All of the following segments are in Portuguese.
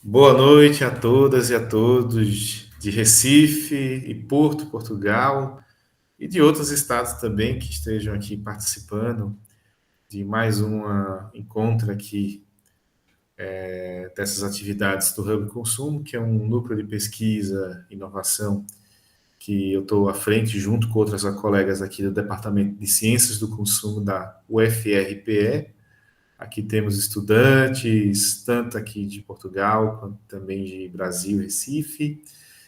Boa noite a todas e a todos de Recife e Porto, Portugal, e de outros estados também que estejam aqui participando de mais uma encontro aqui dessas atividades do Hub Consumo, que é um núcleo de pesquisa e inovação que eu estou à frente junto com outras colegas aqui do Departamento de Ciências do Consumo da UFRPE. Aqui temos estudantes, tanto aqui de Portugal, quanto também de Brasil, Recife,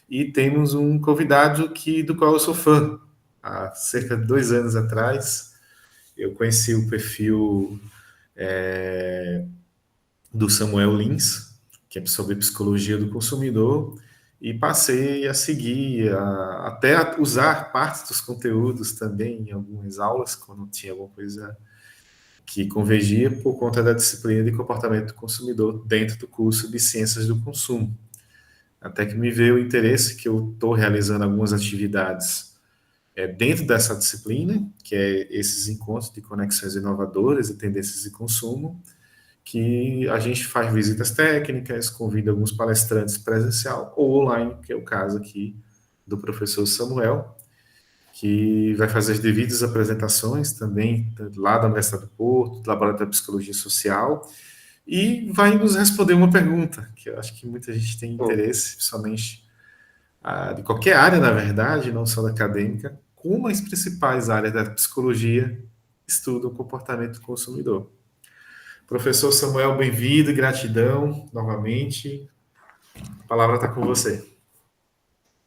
e temos um convidado do qual eu sou fã. Há cerca de 2 anos atrás, eu conheci o perfil do Samuel Lins, que é sobre psicologia do consumidor, e passei a seguir, até a usar partes dos conteúdos também em algumas aulas, quando tinha alguma coisa que convergia por conta da disciplina de comportamento do consumidor dentro do curso de Ciências do Consumo. Até que me veio o interesse que eu estou realizando algumas atividades dentro dessa disciplina, que é esses encontros de conexões inovadoras e tendências de consumo, que a gente faz visitas técnicas, convida alguns palestrantes presencial ou online, que é o caso aqui do professor Samuel, que vai fazer as devidas apresentações também lá da Universidade do Porto, do Laboratório de Psicologia Social, e vai nos responder uma pergunta que eu acho que muita gente tem Hum. interesse, principalmente de qualquer área, na verdade, não só da acadêmica, como as principais áreas da psicologia estudam o comportamento do consumidor. Professor Samuel, bem-vindo, gratidão novamente. A palavra está com você.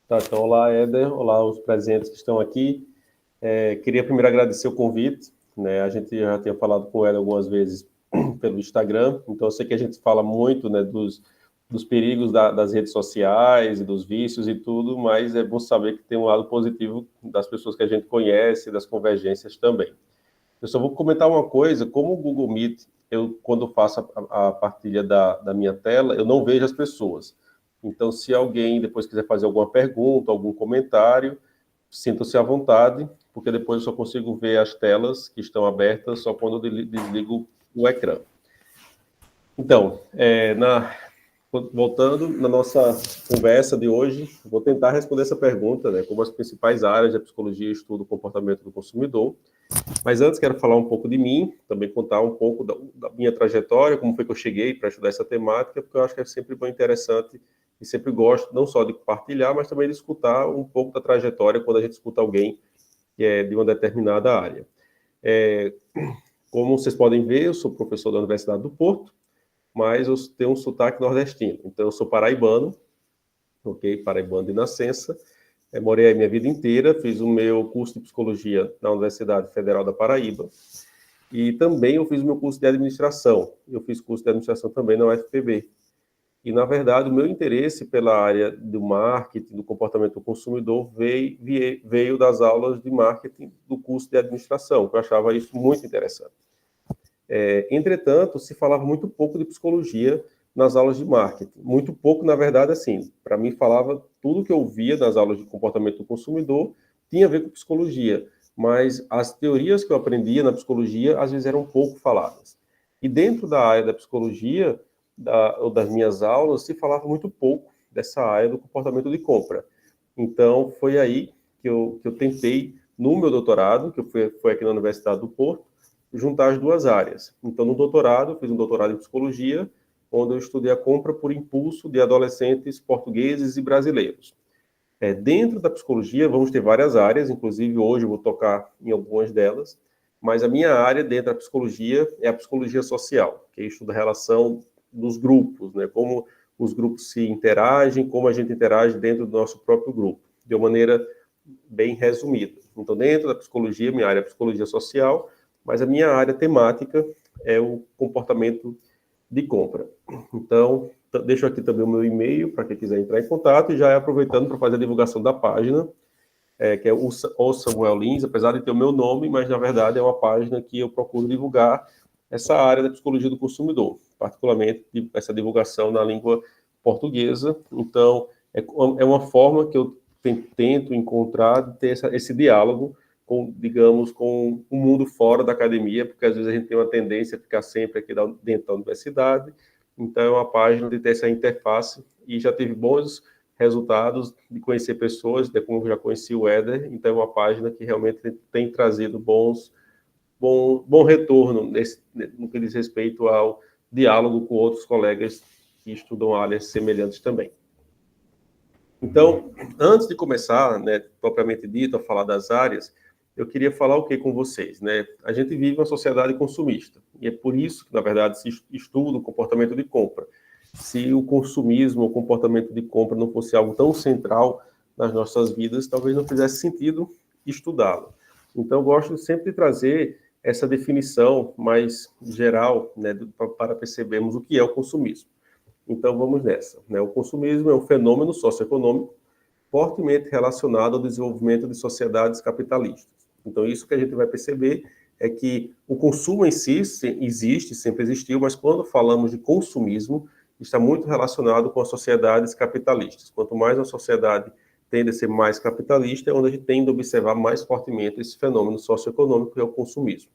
Tá, então, olá, Éder, olá, os presentes que estão aqui. Queria primeiro agradecer o convite, né? A gente já tinha falado com o Éder algumas vezes pelo Instagram, então eu sei que a gente fala muito, né, dos perigos das redes sociais e dos vícios e tudo, mas é bom saber que tem um lado positivo das pessoas que a gente conhece, das convergências também. Eu só vou comentar uma coisa, como o Google Meet, eu, quando faço a partilha da minha tela, eu não vejo as pessoas. Então, se alguém depois quiser fazer alguma pergunta, algum comentário, sintam-se à vontade, porque depois eu só consigo ver as telas que estão abertas só quando eu desligo o ecrã. Então, voltando na nossa conversa de hoje, vou tentar responder essa pergunta, né? Como as principais áreas da psicologia estudam o comportamento do consumidor. Mas antes quero falar um pouco de mim, também contar um pouco da minha trajetória, como foi que eu cheguei para estudar essa temática, porque eu acho que é sempre bem interessante e sempre gosto não só de compartilhar, mas também de escutar um pouco da trajetória quando a gente escuta alguém que é de uma determinada área. É, Como vocês podem ver, eu sou professor da Universidade do Porto, mas eu tenho um sotaque nordestino. Então, eu sou paraibano, ok? Paraibano de nascença. Morei a minha vida inteira, fiz o meu curso de psicologia na Universidade Federal da Paraíba. E também eu fiz o meu curso de administração. Eu fiz curso de administração também na UFPB. E, na verdade, o meu interesse pela área do marketing, do comportamento do consumidor, veio das aulas de marketing do curso de administração, que eu achava isso muito interessante. Entretanto, se falava muito pouco de psicologia nas aulas de marketing. Muito pouco, na verdade, assim, para mim falava tudo que eu via nas aulas de comportamento do consumidor tinha a ver com psicologia, mas as teorias que eu aprendia na psicologia às vezes eram pouco faladas. E dentro da área da psicologia, ou das minhas aulas, se falava muito pouco dessa área do comportamento de compra. Então, foi aí que eu tentei, no meu doutorado, que foi aqui na Universidade do Porto, juntar as duas áreas. Então, no doutorado, eu fiz um doutorado em psicologia, onde eu estudei a compra por impulso de adolescentes portugueses e brasileiros. Dentro da psicologia, vamos ter várias áreas, inclusive hoje eu vou tocar em algumas delas, mas a minha área dentro da psicologia é a psicologia social, que estuda a relação dos grupos, né? Como os grupos se interagem, como a gente interage dentro do nosso próprio grupo, de uma maneira bem resumida. Então, dentro da psicologia, minha área é psicologia social, mas a minha área temática é o comportamento de compra. Então, deixo aqui também o meu e-mail para quem quiser entrar em contato e já aproveitando para fazer a divulgação da página, que é o Samuel Lins, apesar de ter o meu nome, mas na verdade é uma página que eu procuro divulgar essa área da psicologia do consumidor, particularmente essa divulgação na língua portuguesa. Então, é uma forma que eu tento encontrar de ter esse diálogo com, digamos, com o mundo fora da academia, porque às vezes a gente tem uma tendência a ficar sempre aqui dentro da universidade Então, é uma página de ter essa interface e já teve bons resultados de conhecer pessoas, de como eu já conheci o Éder. Então, é uma página que realmente tem trazido bom retorno no que diz respeito ao diálogo com outros colegas que estudam áreas semelhantes também. Então, antes de começar, né, propriamente dito, a falar das áreas, eu queria falar o que com vocês, né? A gente vive uma sociedade consumista, e é por isso que, na verdade, se estuda o comportamento de compra. Se o consumismo, o comportamento de compra não fosse algo tão central nas nossas vidas, talvez não fizesse sentido estudá-lo. Então, eu gosto sempre de trazer essa definição mais geral, né, para percebermos o que é o consumismo. Então, vamos nessa, né? O consumismo é um fenômeno socioeconômico fortemente relacionado ao desenvolvimento de sociedades capitalistas. Então, isso que a gente vai perceber é que o consumo em si existe, sempre existiu, mas quando falamos de consumismo, está muito relacionado com as sociedades capitalistas. Quanto mais a sociedade tende a ser mais capitalista, é onde a gente tende a observar mais fortemente esse fenômeno socioeconômico, que é o consumismo.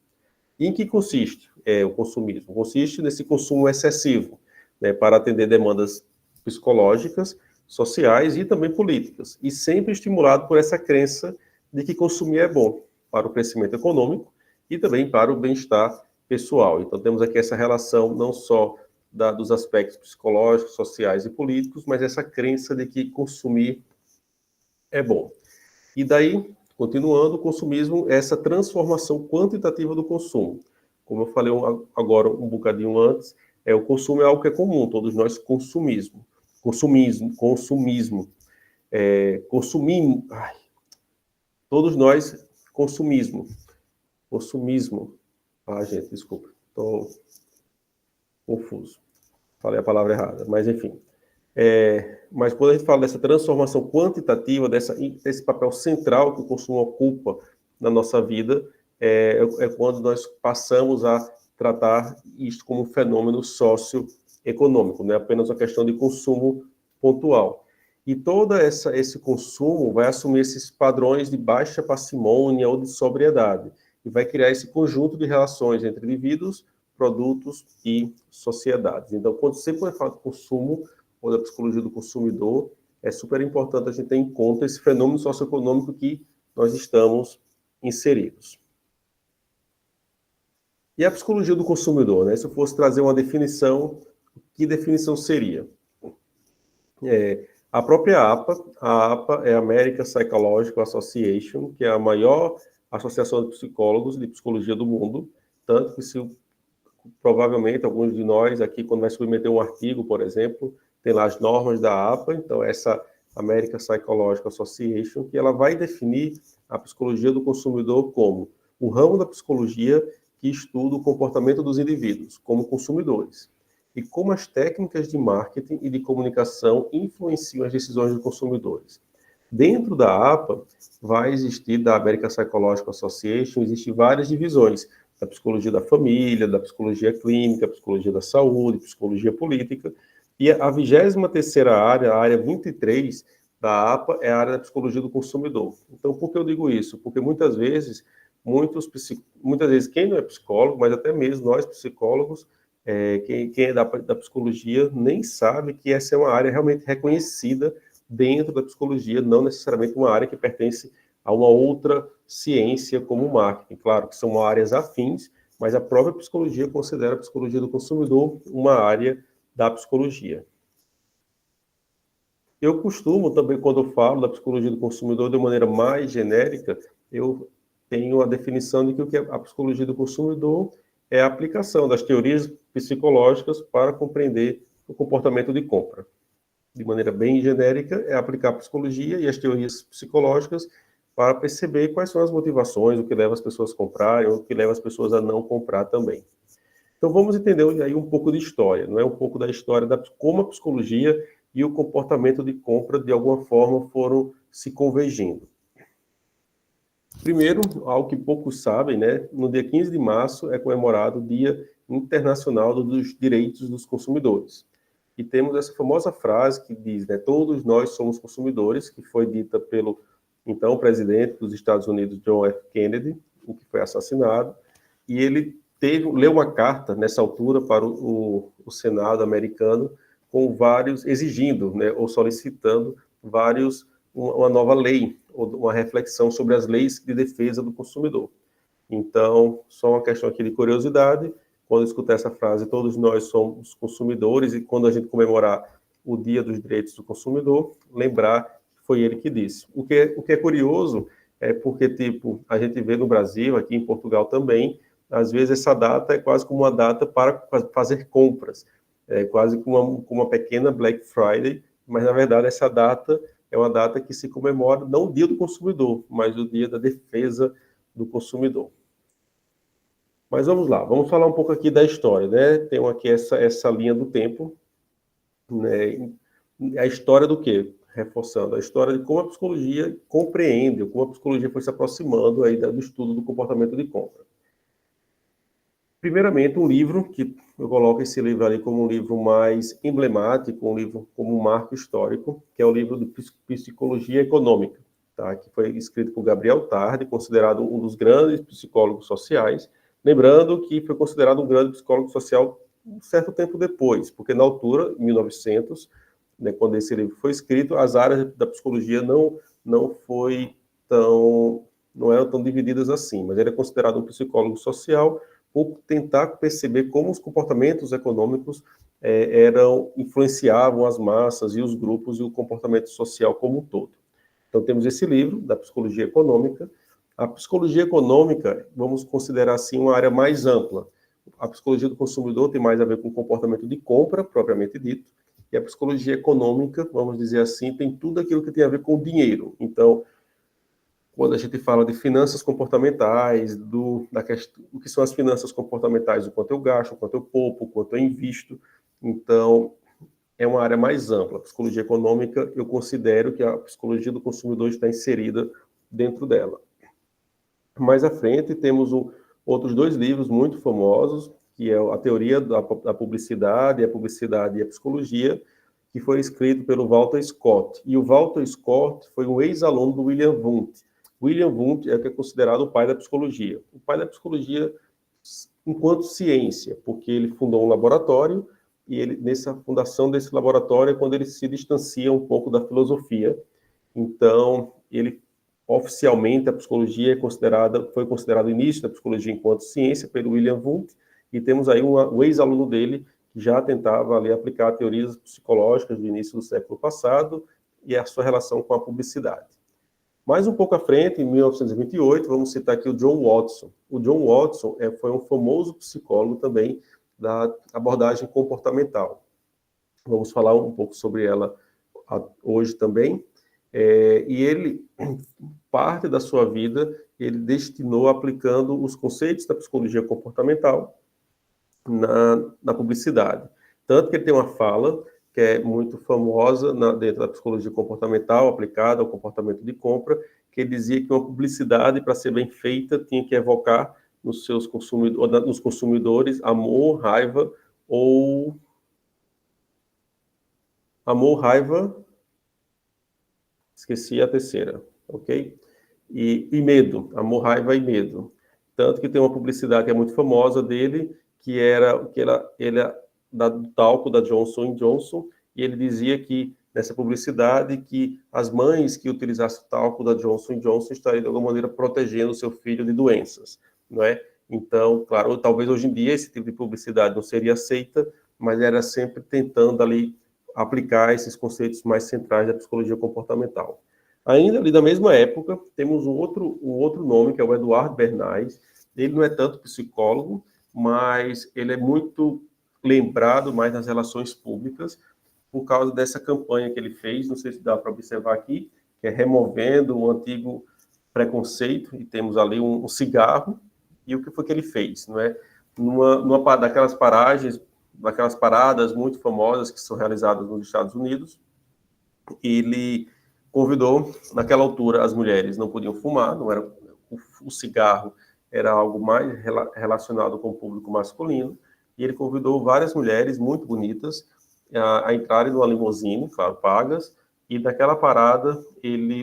E em que consiste o consumismo? Consiste nesse consumo excessivo, né, para atender demandas psicológicas, sociais e também políticas, e sempre estimulado por essa crença de que consumir é bom para o crescimento econômico e também para o bem-estar pessoal. Então, temos aqui essa relação não só dos aspectos psicológicos, sociais e políticos, mas essa crença de que consumir é bom. E daí, continuando, o consumismo é essa transformação quantitativa do consumo. Como eu falei agora um bocadinho antes, o consumo é algo que é comum, todos nós consumimos, todos nós consumismo. Gente, desculpa, estou confuso, falei a palavra errada, mas enfim. Mas quando a gente fala dessa transformação quantitativa, desse papel central que o consumo ocupa na nossa vida, é quando nós passamos a tratar isso como um fenômeno socioeconômico, não é apenas uma questão de consumo pontual. E todo esse consumo vai assumir esses padrões de baixa parcimônia ou de sobriedade, e vai criar esse conjunto de relações entre indivíduos, produtos e sociedades. Então, quando sempre vai falar de consumo, ou da psicologia do consumidor, é super importante a gente ter em conta esse fenômeno socioeconômico que nós estamos inseridos. E a psicologia do consumidor, né? Se eu fosse trazer uma definição, que definição seria? A própria APA é a American Psychological Association, que é a maior associação de psicólogos de psicologia do mundo, tanto que provavelmente alguns de nós aqui, quando vai submeter um artigo, por exemplo, tem lá as normas da APA, então essa American Psychological Association, que ela vai definir a psicologia do consumidor como o ramo da psicologia que estuda o comportamento dos indivíduos como consumidores e como as técnicas de marketing e de comunicação influenciam as decisões dos consumidores. Dentro da APA, vai existir, da American Psychological Association, existem várias divisões, da psicologia da família, da psicologia clínica, psicologia da saúde, psicologia política, e a 23ª área, a área 23 da APA, é a área da psicologia do consumidor. Então, por que eu digo isso? Porque muitas vezes quem não é psicólogo, mas até mesmo nós psicólogos, quem é da psicologia nem sabe que essa é uma área realmente reconhecida dentro da psicologia, não necessariamente uma área que pertence a uma outra ciência como o marketing. Claro que são áreas afins, mas a própria psicologia considera a psicologia do consumidor uma área da psicologia. Eu costumo também, quando eu falo da psicologia do consumidor de maneira mais genérica, eu tenho a definição de que o que é a psicologia do consumidor é a aplicação das teorias psicológicas para compreender o comportamento de compra. De maneira bem genérica, é aplicar a psicologia e as teorias psicológicas para perceber quais são as motivações, o que leva as pessoas a comprarem, o que leva as pessoas a não comprar também. Então, vamos entender aí um pouco de história, não é? Um pouco da história de como a psicologia e o comportamento de compra, de alguma forma, foram se convergindo. Primeiro, algo que poucos sabem, né? No dia 15 de março é comemorado o Dia Internacional dos Direitos dos Consumidores. E temos essa famosa frase que diz, né? Todos nós somos consumidores, que foi dita pelo então presidente dos Estados Unidos, John F. Kennedy, o que foi assassinado, e ele leu uma carta, nessa altura, para o Senado americano, com vários, exigindo, né, ou solicitando uma nova lei, ou uma reflexão sobre as leis de defesa do consumidor. Então, só uma questão aqui de curiosidade, quando eu escutar essa frase, todos nós somos consumidores, e quando a gente comemorar o Dia dos Direitos do Consumidor, lembrar que foi ele que disse. O que é curioso é porque, tipo, a gente vê no Brasil, aqui em Portugal também, às vezes essa data é quase como uma data para fazer compras, é quase como uma pequena Black Friday, mas na verdade essa data é uma data que se comemora não o Dia do Consumidor, mas o Dia da Defesa do Consumidor. Mas vamos lá, vamos falar um pouco aqui da história, né? Tem aqui essa linha do tempo, né? A história do quê? Reforçando, a história de como a psicologia compreende, como a psicologia foi se aproximando aí do estudo do comportamento de compra. Primeiramente, um livro, que eu coloco esse livro ali como um livro mais emblemático, um livro como um marco histórico, que é o livro de Psicologia Econômica, tá? Que foi escrito por Gabriel Tarde, considerado um dos grandes psicólogos sociais, lembrando que foi considerado um grande psicólogo social um certo tempo depois, porque na altura, em 1900, né, quando esse livro foi escrito, as áreas da psicologia não eram tão divididas assim, mas ele é considerado um psicólogo social por tentar perceber como os comportamentos econômicos influenciavam as massas e os grupos e o comportamento social como um todo. Então temos esse livro da psicologia econômica. A psicologia econômica, vamos considerar assim uma área mais ampla. A psicologia do consumidor tem mais a ver com o comportamento de compra, propriamente dito, e a psicologia econômica, vamos dizer assim, tem tudo aquilo que tem a ver com o dinheiro. Então, quando a gente fala de finanças comportamentais, o que são as finanças comportamentais, o quanto eu gasto, o quanto eu poupo, o quanto eu invisto. Então, é uma área mais ampla. A psicologia econômica, eu considero que a psicologia do consumidor está inserida dentro dela. Mais à frente, temos outros dois livros muito famosos, que é a Teoria da Publicidade, a Publicidade e a Psicologia, que foi escrito pelo Walter Scott. E o Walter Scott foi um ex-aluno do William Wundt. William Wundt é o que é considerado o pai da psicologia. O pai da psicologia enquanto ciência, porque ele fundou um laboratório e nessa fundação desse laboratório é quando ele se distancia um pouco da filosofia. Então, oficialmente a psicologia foi considerado o início da psicologia enquanto ciência pelo William Wundt, e temos aí o ex-aluno dele que já tentava ali aplicar teorias psicológicas do início do século passado e a sua relação com a publicidade. Mais um pouco à frente, em 1928, vamos citar aqui o John Watson. O John Watson foi um famoso psicólogo também da abordagem comportamental. Vamos falar um pouco sobre ela hoje também. E ele, parte da sua vida, ele destinou aplicando os conceitos da psicologia comportamental na publicidade. Tanto que ele tem uma fala que é muito famosa dentro da psicologia comportamental, aplicada ao comportamento de compra, que ele dizia que uma publicidade, para ser bem feita, tinha que evocar nos consumidores amor, raiva, esqueci a terceira, ok? E medo, amor, raiva e medo. Tanto que tem uma publicidade que é muito famosa dele, que ele do talco da Johnson & Johnson, e ele dizia que, nessa publicidade, que as mães que utilizassem o talco da Johnson & Johnson estariam, de alguma maneira, protegendo o seu filho de doenças, não é? Então, claro, talvez hoje em dia esse tipo de publicidade não seria aceita, mas era sempre tentando ali aplicar esses conceitos mais centrais da psicologia comportamental. Ainda ali da mesma época, temos um outro nome, que é o Eduardo Bernays. Ele não é tanto psicólogo, mas ele é muito lembrado mais nas relações públicas, por causa dessa campanha que ele fez, não sei se dá para observar aqui, que é removendo o antigo preconceito, e temos ali um cigarro, e o que foi que ele fez, não é? Daquelas paradas muito famosas que são realizadas nos Estados Unidos, ele convidou, naquela altura, as mulheres não podiam fumar, não era o cigarro era algo mais relacionado com o público masculino, e ele convidou várias mulheres muito bonitas a entrarem numa limusine, claro, pagas, e daquela parada,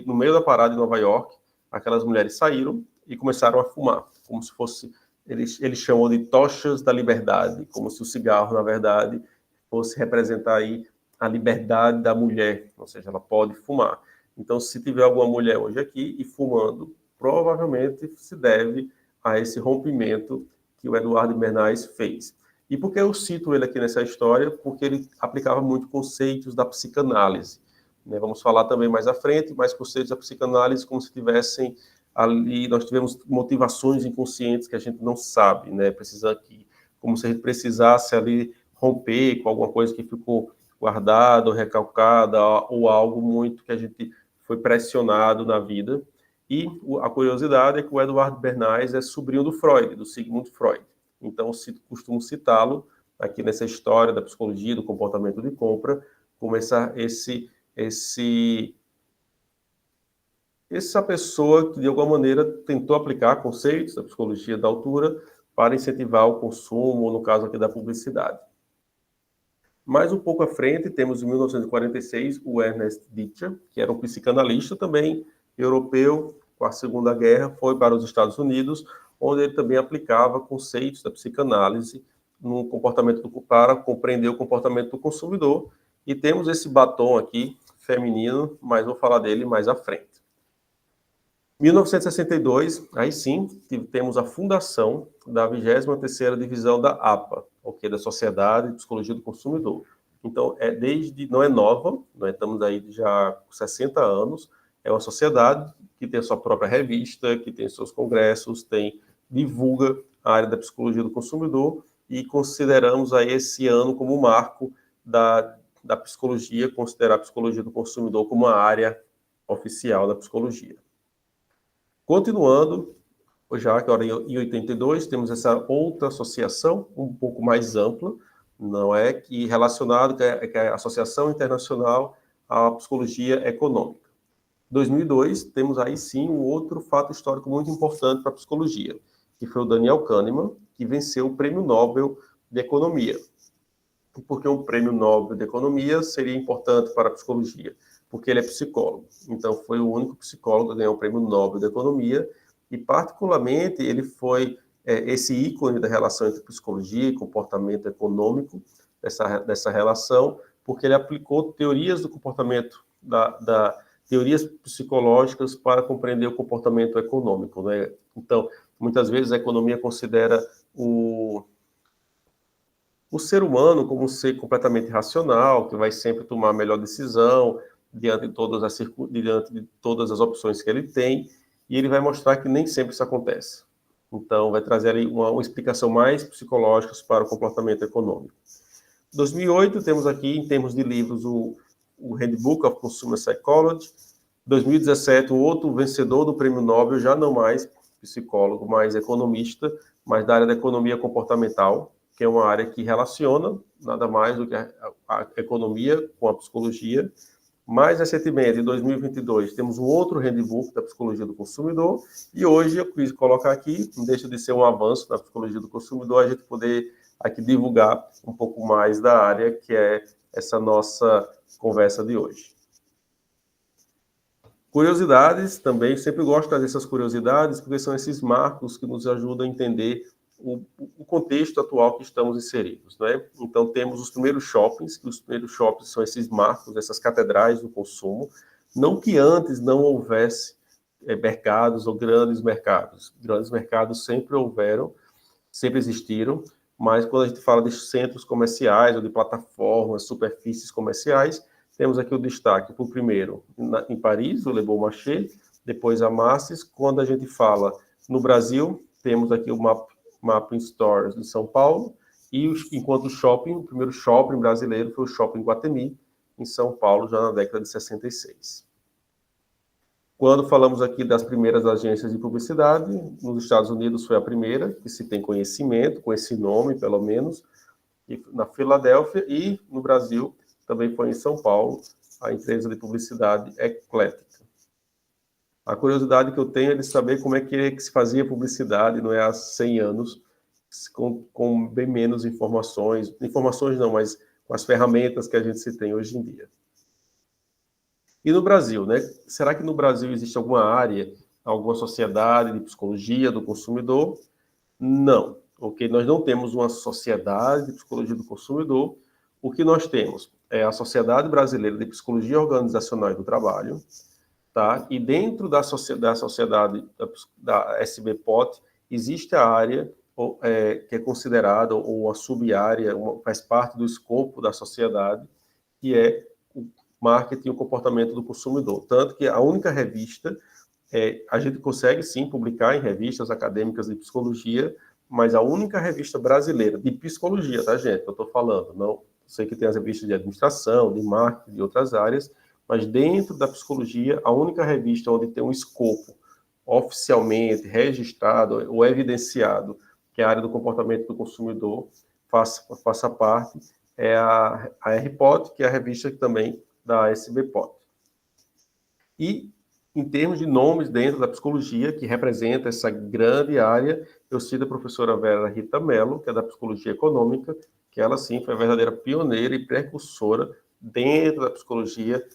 no meio da parada em Nova York, aquelas mulheres saíram e começaram a fumar, como se fosse Ele chamou de tochas da liberdade, como se o cigarro, na verdade, fosse representar aí a liberdade da mulher, ou seja, ela pode fumar. Então, se tiver alguma mulher hoje aqui e fumando, provavelmente se deve a esse rompimento que o Eduardo Bernays fez. E por que eu cito ele aqui nessa história? Porque ele aplicava muito conceitos da psicanálise. Né? Vamos falar também mais à frente, mas conceitos da psicanálise como se tivessem ali, nós tivemos motivações inconscientes que a gente não sabe, né? Precisa que, como se a gente precisasse ali romper com alguma coisa que ficou guardada ou recalcada, ou algo muito que a gente foi pressionado na vida. E a curiosidade é que o Eduardo Bernays é sobrinho do Freud, do Sigmund Freud. Então, costumo citá-lo aqui nessa história da psicologia, do comportamento de compra, como essa pessoa que, de alguma maneira, tentou aplicar conceitos da psicologia da altura para incentivar o consumo, no caso aqui da publicidade. Mais um pouco à frente, temos em 1946 o Ernest Ditcher, que era um psicanalista também europeu, com a Segunda Guerra, foi para os Estados Unidos, onde ele também aplicava conceitos da psicanálise no comportamento para compreender o comportamento do consumidor. E temos esse batom aqui, feminino, mas vou falar dele mais à frente. 1962, aí sim, temos a fundação da 23ª Divisão da APA, da Sociedade de Psicologia do Consumidor. Então, não é nova, nós estamos aí já com 60 anos, é uma sociedade que tem a sua própria revista, que tem seus congressos, divulga a área da psicologia do consumidor e consideramos aí esse ano como marco da psicologia, considerar a psicologia do consumidor como uma área oficial da psicologia. Continuando, já que agora em 82 temos essa outra associação, um pouco mais ampla, não é que relacionado que é a Associação Internacional à Psicologia Econômica. 2002 temos aí sim um outro fato histórico muito importante para a psicologia, que foi o Daniel Kahneman, que venceu o Prêmio Nobel de Economia. E por que um Prêmio Nobel de Economia seria importante para a psicologia? Porque ele é psicólogo. Então, foi o único psicólogo a ganhar o Prêmio Nobel de Economia e, particularmente, ele foi esse ícone da relação entre psicologia e comportamento econômico, dessa relação, porque ele aplicou teorias do comportamento, teorias psicológicas para compreender o comportamento econômico. Né? Então, muitas vezes a economia considera o ser humano como um ser completamente racional, que vai sempre tomar a melhor decisão, diante de todas as opções que ele tem, e ele vai mostrar que nem sempre isso acontece. Então, vai trazer ali uma explicação mais psicológica para o comportamento econômico. Em 2008, temos aqui, em termos de livros, o Handbook of Consumer Psychology. 2017, um outro vencedor do Prêmio Nobel, já não mais psicólogo, mais economista, mas da área da economia comportamental, que é uma área que relaciona nada mais do que a economia com a psicologia. Mais recentemente, em 2022, temos um outro handbook da psicologia do consumidor, e hoje eu quis colocar aqui, não deixa de ser um avanço na psicologia do consumidor, a gente poder aqui divulgar um pouco mais da área, que é essa nossa conversa de hoje. Curiosidades, também, sempre gosto de trazer essas curiosidades, porque são esses marcos que nos ajudam a entender o contexto atual que estamos inseridos, né? Então, temos os primeiros shoppings, que os primeiros shoppings são esses marcos, essas catedrais do consumo, não que antes não houvesse mercados ou grandes mercados. Grandes mercados sempre houveram, sempre existiram, mas quando a gente fala de centros comerciais ou de plataformas, superfícies comerciais, temos aqui o destaque, por primeiro, em Paris, o Le Bon Marché, depois a Macy's. Quando a gente fala no Brasil, temos aqui o Mapping Stores de São Paulo, e enquanto o primeiro shopping brasileiro foi o Shopping Guatemi, em São Paulo, já na década de 66. Quando falamos aqui das primeiras agências de publicidade, nos Estados Unidos foi a primeira, que se tem conhecimento, com esse nome, pelo menos, na Filadélfia, e no Brasil também foi em São Paulo, a empresa de publicidade Eclética. A curiosidade que eu tenho é de saber como é que se fazia publicidade, não é, há 100 anos, com bem menos informações não, mas com as ferramentas que a gente se tem hoje em dia. E no Brasil, né? Será que no Brasil existe alguma área, alguma sociedade de psicologia do consumidor? Não. Ok? Nós não temos uma sociedade de psicologia do consumidor. O que nós temos é a Sociedade Brasileira de Psicologia Organizacional e do Trabalho, tá? E dentro da sociedade da SBPOT, existe a área que é considerada, ou a sub-área, faz parte do escopo da sociedade, que é o marketing e o comportamento do consumidor. Tanto que a única revista, a gente consegue sim publicar em revistas acadêmicas de psicologia, mas a única revista brasileira de psicologia, tá, gente? Eu estou falando, não sei que tem as revistas de administração, de marketing, de outras áreas, mas dentro da psicologia, a única revista onde tem um escopo oficialmente registrado ou evidenciado que a área do comportamento do consumidor faça parte, é a RPOT, que é a revista também da SBPOT. E, em termos de nomes dentro da psicologia, que representa essa grande área, eu cito a professora Vera Rita Mello, que é da psicologia econômica, que ela, sim, foi a verdadeira pioneira e precursora dentro da psicologia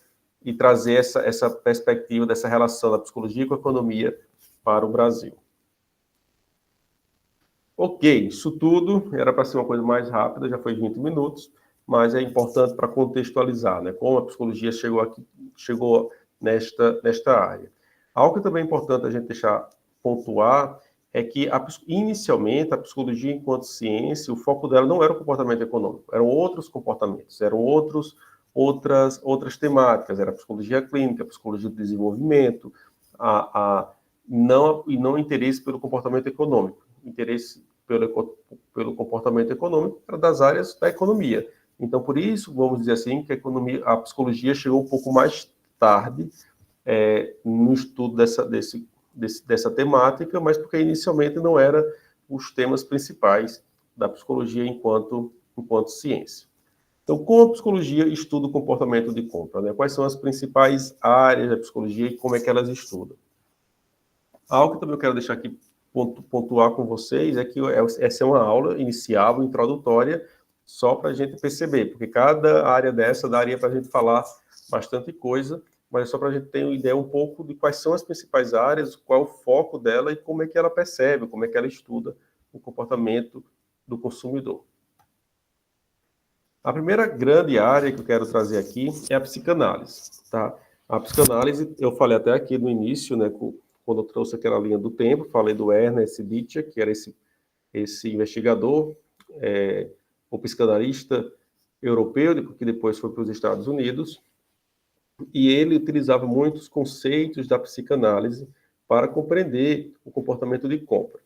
e trazer essa perspectiva dessa relação da psicologia com a economia para o Brasil. Ok, isso tudo era para ser uma coisa mais rápida, já foi 20 minutos, mas é importante para contextualizar, né, como a psicologia chegou nesta área. Algo que também é importante a gente deixar pontuar é que, inicialmente, a psicologia enquanto ciência, o foco dela não era o comportamento econômico, eram outros comportamentos, eram outras temáticas, era a psicologia clínica, a psicologia do desenvolvimento, não interesse pelo comportamento econômico, interesse pelo comportamento econômico era das áreas da economia. Então, por isso, vamos dizer assim, que a psicologia chegou um pouco mais tarde no estudo dessa temática, mas porque inicialmente não eram os temas principais da psicologia enquanto ciência. Então, como a psicologia estuda o comportamento de compra, né? Quais são as principais áreas da psicologia e como é que elas estudam? Algo que também eu quero deixar aqui pontuar com vocês é que essa é uma aula inicial, introdutória, só para a gente perceber, porque cada área dessa daria para a gente falar bastante coisa, mas é só para a gente ter uma ideia um pouco de quais são as principais áreas, qual é o foco dela e como é que ela percebe, como é que ela estuda o comportamento do consumidor. A primeira grande área que eu quero trazer aqui é a psicanálise, tá? A psicanálise, eu falei até aqui no início, né, quando eu trouxe aquela linha do tempo, falei do Ernest Bitcher, que era esse investigador, o psicanalista europeu, que depois foi para os Estados Unidos, e ele utilizava muitos conceitos da psicanálise para compreender o comportamento de compra.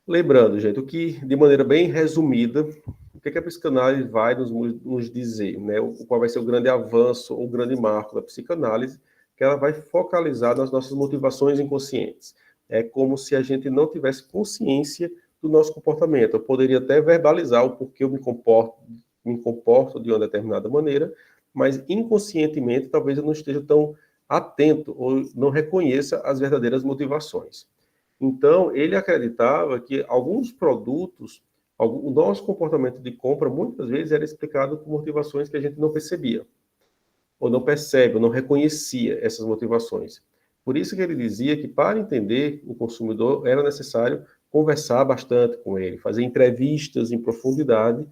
Lembrando, gente, de maneira bem resumida, o que a psicanálise vai nos dizer, né? Qual vai ser o grande avanço ou o grande marco da psicanálise, que ela vai focalizar nas nossas motivações inconscientes. É como se a gente não tivesse consciência do nosso comportamento. Eu poderia até verbalizar o porquê eu me comporto de uma determinada maneira, mas inconscientemente talvez eu não esteja tão atento ou não reconheça as verdadeiras motivações. Então, ele acreditava que alguns produtos, o nosso comportamento de compra, muitas vezes era explicado por motivações que a gente não percebia, ou não percebe, ou não reconhecia essas motivações. Por isso que ele dizia que, para entender o consumidor, era necessário conversar bastante com ele, fazer entrevistas em profundidade,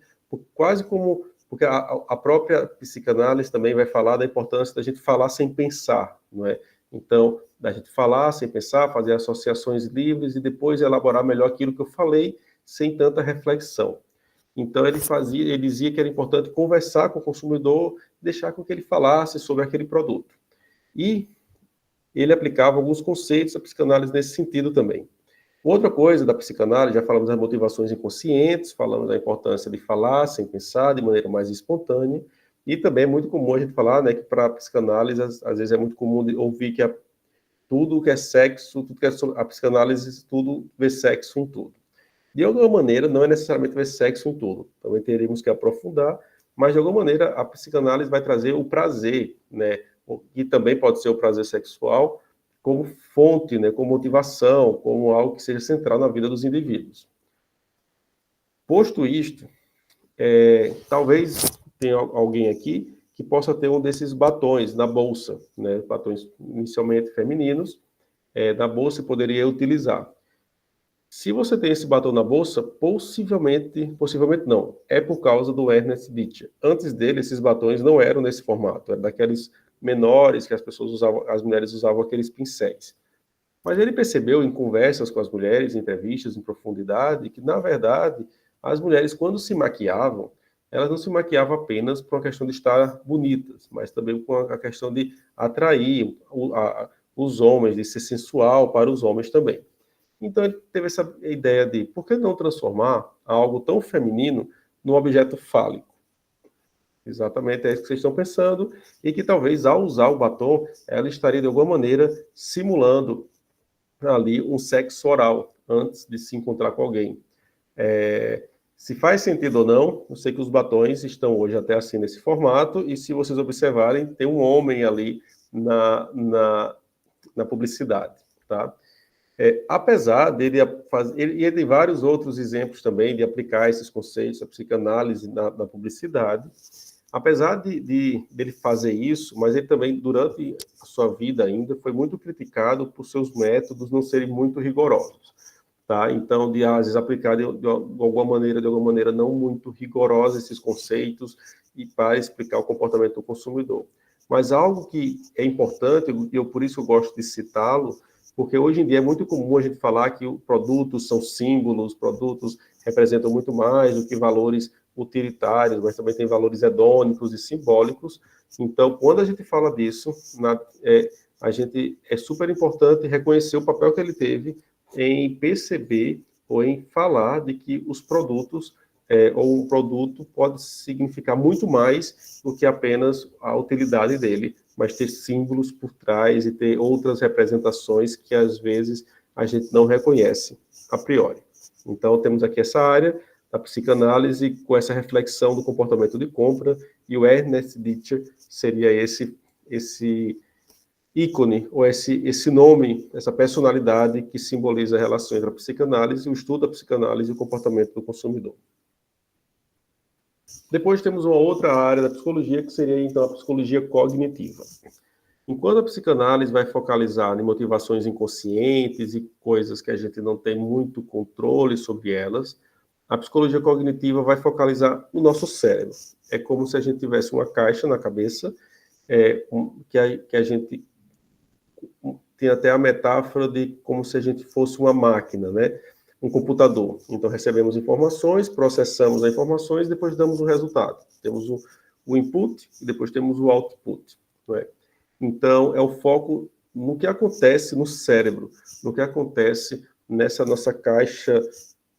quase como... Porque a própria psicanálise também vai falar da importância da gente falar sem pensar, não é? Então, da gente falar sem pensar, fazer associações livres e depois elaborar melhor aquilo que eu falei, sem tanta reflexão. Então, ele dizia que era importante conversar com o consumidor, deixar com que ele falasse sobre aquele produto. E ele aplicava alguns conceitos da psicanálise nesse sentido também. Outra coisa da psicanálise, já falamos das motivações inconscientes, falamos da importância de falar sem pensar, de maneira mais espontânea, e também é muito comum a gente falar, né, que para a psicanálise, às vezes é muito comum ouvir que tudo que é sexo, tudo que é a psicanálise, tudo vê sexo em tudo. De alguma maneira, não é necessariamente ver sexo em tudo, também teríamos que aprofundar, mas de alguma maneira a psicanálise vai trazer o prazer, né, que também pode ser o prazer sexual, como fonte, né, como motivação, como algo que seja central na vida dos indivíduos. Posto isto, talvez tenha alguém aqui que possa ter um desses batons na bolsa, né, batons inicialmente femininos, na bolsa poderia utilizar. Se você tem esse batom na bolsa, possivelmente não, é por causa do Ernest Ditcher. Antes dele, esses batons não eram nesse formato, eram daqueles menores que as pessoas usavam, as mulheres usavam aqueles pincéis. Mas ele percebeu em conversas com as mulheres, em entrevistas em profundidade, que, na verdade, as mulheres, quando se maquiavam, elas não se maquiavam apenas por uma questão de estar bonitas, mas também com a questão de atrair os homens, de ser sensual para os homens também. Então ele teve essa ideia de por que não transformar algo tão feminino num objeto fálico? Exatamente é isso que vocês estão pensando, e que talvez ao usar o batom, ela estaria de alguma maneira simulando ali um sexo oral antes de se encontrar com alguém. Se faz sentido ou não, eu sei que os batons estão hoje até assim nesse formato, e se vocês observarem, tem um homem ali na publicidade, tá? Apesar dele fazer, ele tem vários outros exemplos também de aplicar esses conceitos, a psicanálise na publicidade. Apesar dele fazer isso, mas ele também, durante a sua vida ainda, foi muito criticado por seus métodos não serem muito rigorosos, tá? Então, às vezes, aplicar de alguma maneira não muito rigorosa esses conceitos e para explicar o comportamento do consumidor. Mas algo que é importante, e eu por isso eu gosto de citá-lo, porque hoje em dia é muito comum a gente falar que produtos são símbolos, produtos representam muito mais do que valores utilitários, mas também tem valores hedônicos e simbólicos. Então, quando a gente fala disso, a gente é super importante reconhecer o papel que ele teve em perceber ou em falar de que os produtos ou um produto pode significar muito mais do que apenas a utilidade dele, mas ter símbolos por trás e ter outras representações que às vezes a gente não reconhece a priori. Então temos aqui essa área da psicanálise com essa reflexão do comportamento de compra, e o Ernest Ditcher seria esse ícone, ou esse nome, essa personalidade que simboliza a relação entre a psicanálise, o estudo da psicanálise e o comportamento do consumidor. Depois temos uma outra área da psicologia, que seria, então, a psicologia cognitiva. Enquanto a psicanálise vai focalizar em motivações inconscientes e coisas que a gente não tem muito controle sobre elas, a psicologia cognitiva vai focalizar no nosso cérebro. É como se a gente tivesse uma caixa na cabeça, que a gente tem até a metáfora de como se a gente fosse uma máquina, né? Um computador. Então, recebemos informações, processamos as informações, depois damos o resultado. Temos o input e depois temos o output. Não é? Então, é o foco no que acontece no cérebro, no que acontece nessa nossa caixa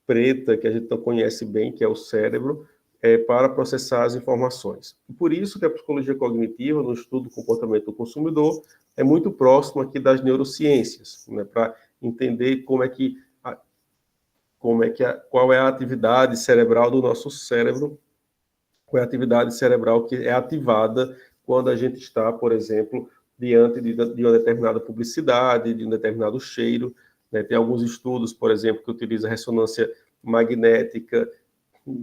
preta, que a gente não conhece bem, que é o cérebro, para processar as informações. E por isso que a psicologia cognitiva, no estudo do comportamento do consumidor, é muito próximo aqui das neurociências, né, para entender qual é a atividade cerebral do nosso cérebro, qual é a atividade cerebral que é ativada quando a gente está, por exemplo, diante de uma determinada publicidade, de um determinado cheiro, né? Tem alguns estudos, por exemplo, que utilizam ressonância magnética,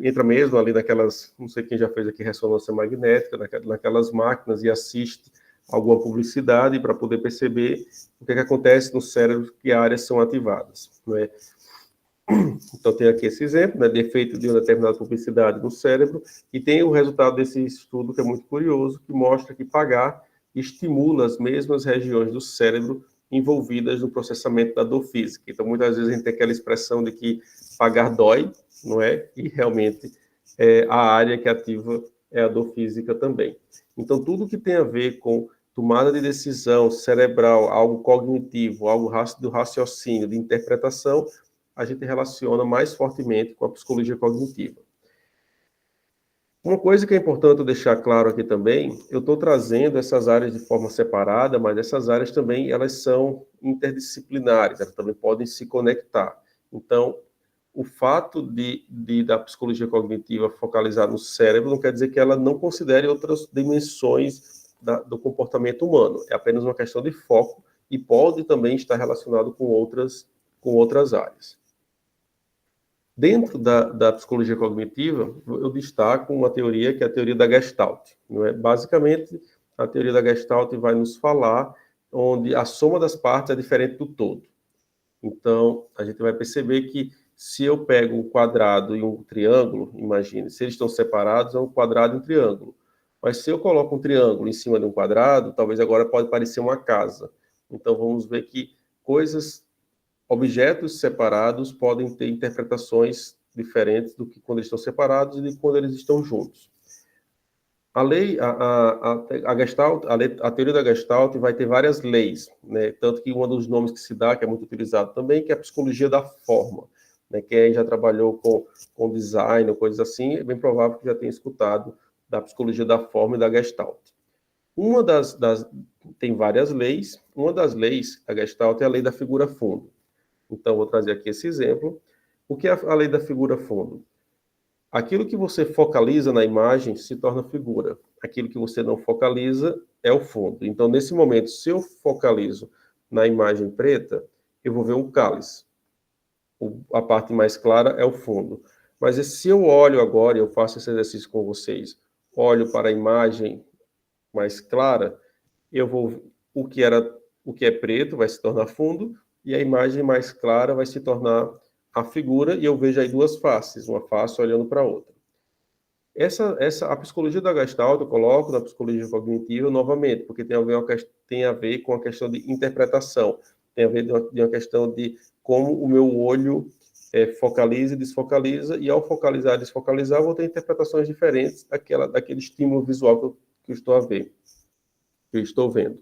entra mesmo ali naquelas, não sei quem já fez aqui ressonância magnética, naquelas máquinas e assiste alguma publicidade para poder perceber o que acontece no cérebro, que áreas são ativadas, não é? Então, tem aqui esse exemplo, né, de efeito de uma determinada publicidade no cérebro, e tem o resultado desse estudo, que é muito curioso, que mostra que pagar estimula as mesmas regiões do cérebro envolvidas no processamento da dor física. Então, muitas vezes a gente tem aquela expressão de que pagar dói, não é? E realmente a área que ativa é a dor física também. Então, tudo que tem a ver com tomada de decisão cerebral, algo cognitivo, algo do raciocínio, de interpretação, a gente relaciona mais fortemente com a psicologia cognitiva. Uma coisa que é importante deixar claro aqui também, eu estou trazendo essas áreas de forma separada, mas essas áreas também elas são interdisciplinares, elas também podem se conectar. Então, o fato da psicologia cognitiva focalizar no cérebro não quer dizer que ela não considere outras dimensões do comportamento humano. É apenas uma questão de foco e pode também estar relacionado com outras áreas. Dentro da psicologia cognitiva, eu destaco uma teoria que é a teoria da Gestalt. Não é? Basicamente, a teoria da Gestalt vai nos falar onde a soma das partes é diferente do todo. Então, a gente vai perceber que se eu pego um quadrado e um triângulo, imagine, se eles estão separados, é um quadrado e um triângulo. Mas se eu coloco um triângulo em cima de um quadrado, talvez agora pode parecer uma casa. Então, vamos ver que objetos separados podem ter interpretações diferentes do que quando eles estão separados e de quando eles estão juntos. A lei, a Gestalt, a teoria da Gestalt vai ter várias leis, né? Tanto que um dos nomes que se dá, que é muito utilizado também, que é a psicologia da forma, né? Quem já trabalhou com design ou coisas assim, é bem provável que já tenha escutado da psicologia da forma e da Gestalt. Tem várias leis, uma das leis da Gestalt é a lei da figura fundo. Então, vou trazer aqui esse exemplo. O que é a lei da figura fundo? Aquilo que você focaliza na imagem se torna figura. Aquilo que você não focaliza é o fundo. Então, nesse momento, se eu focalizo na imagem preta, eu vou ver um cálice. A parte mais clara é o fundo. Mas se eu olho agora, eu faço esse exercício com vocês, olho para a imagem mais clara, eu vou o que é preto vai se tornar fundo e a imagem mais clara vai se tornar a figura, e eu vejo aí duas faces, uma face olhando para a outra. A psicologia da Gestalt eu coloco na psicologia cognitiva novamente, porque tem a ver com a questão de interpretação, tem a ver de uma questão de como o meu olho focaliza e desfocaliza, e ao focalizar e desfocalizar, eu vou ter interpretações diferentes daquele estímulo visual que eu estou a ver, que eu estou vendo.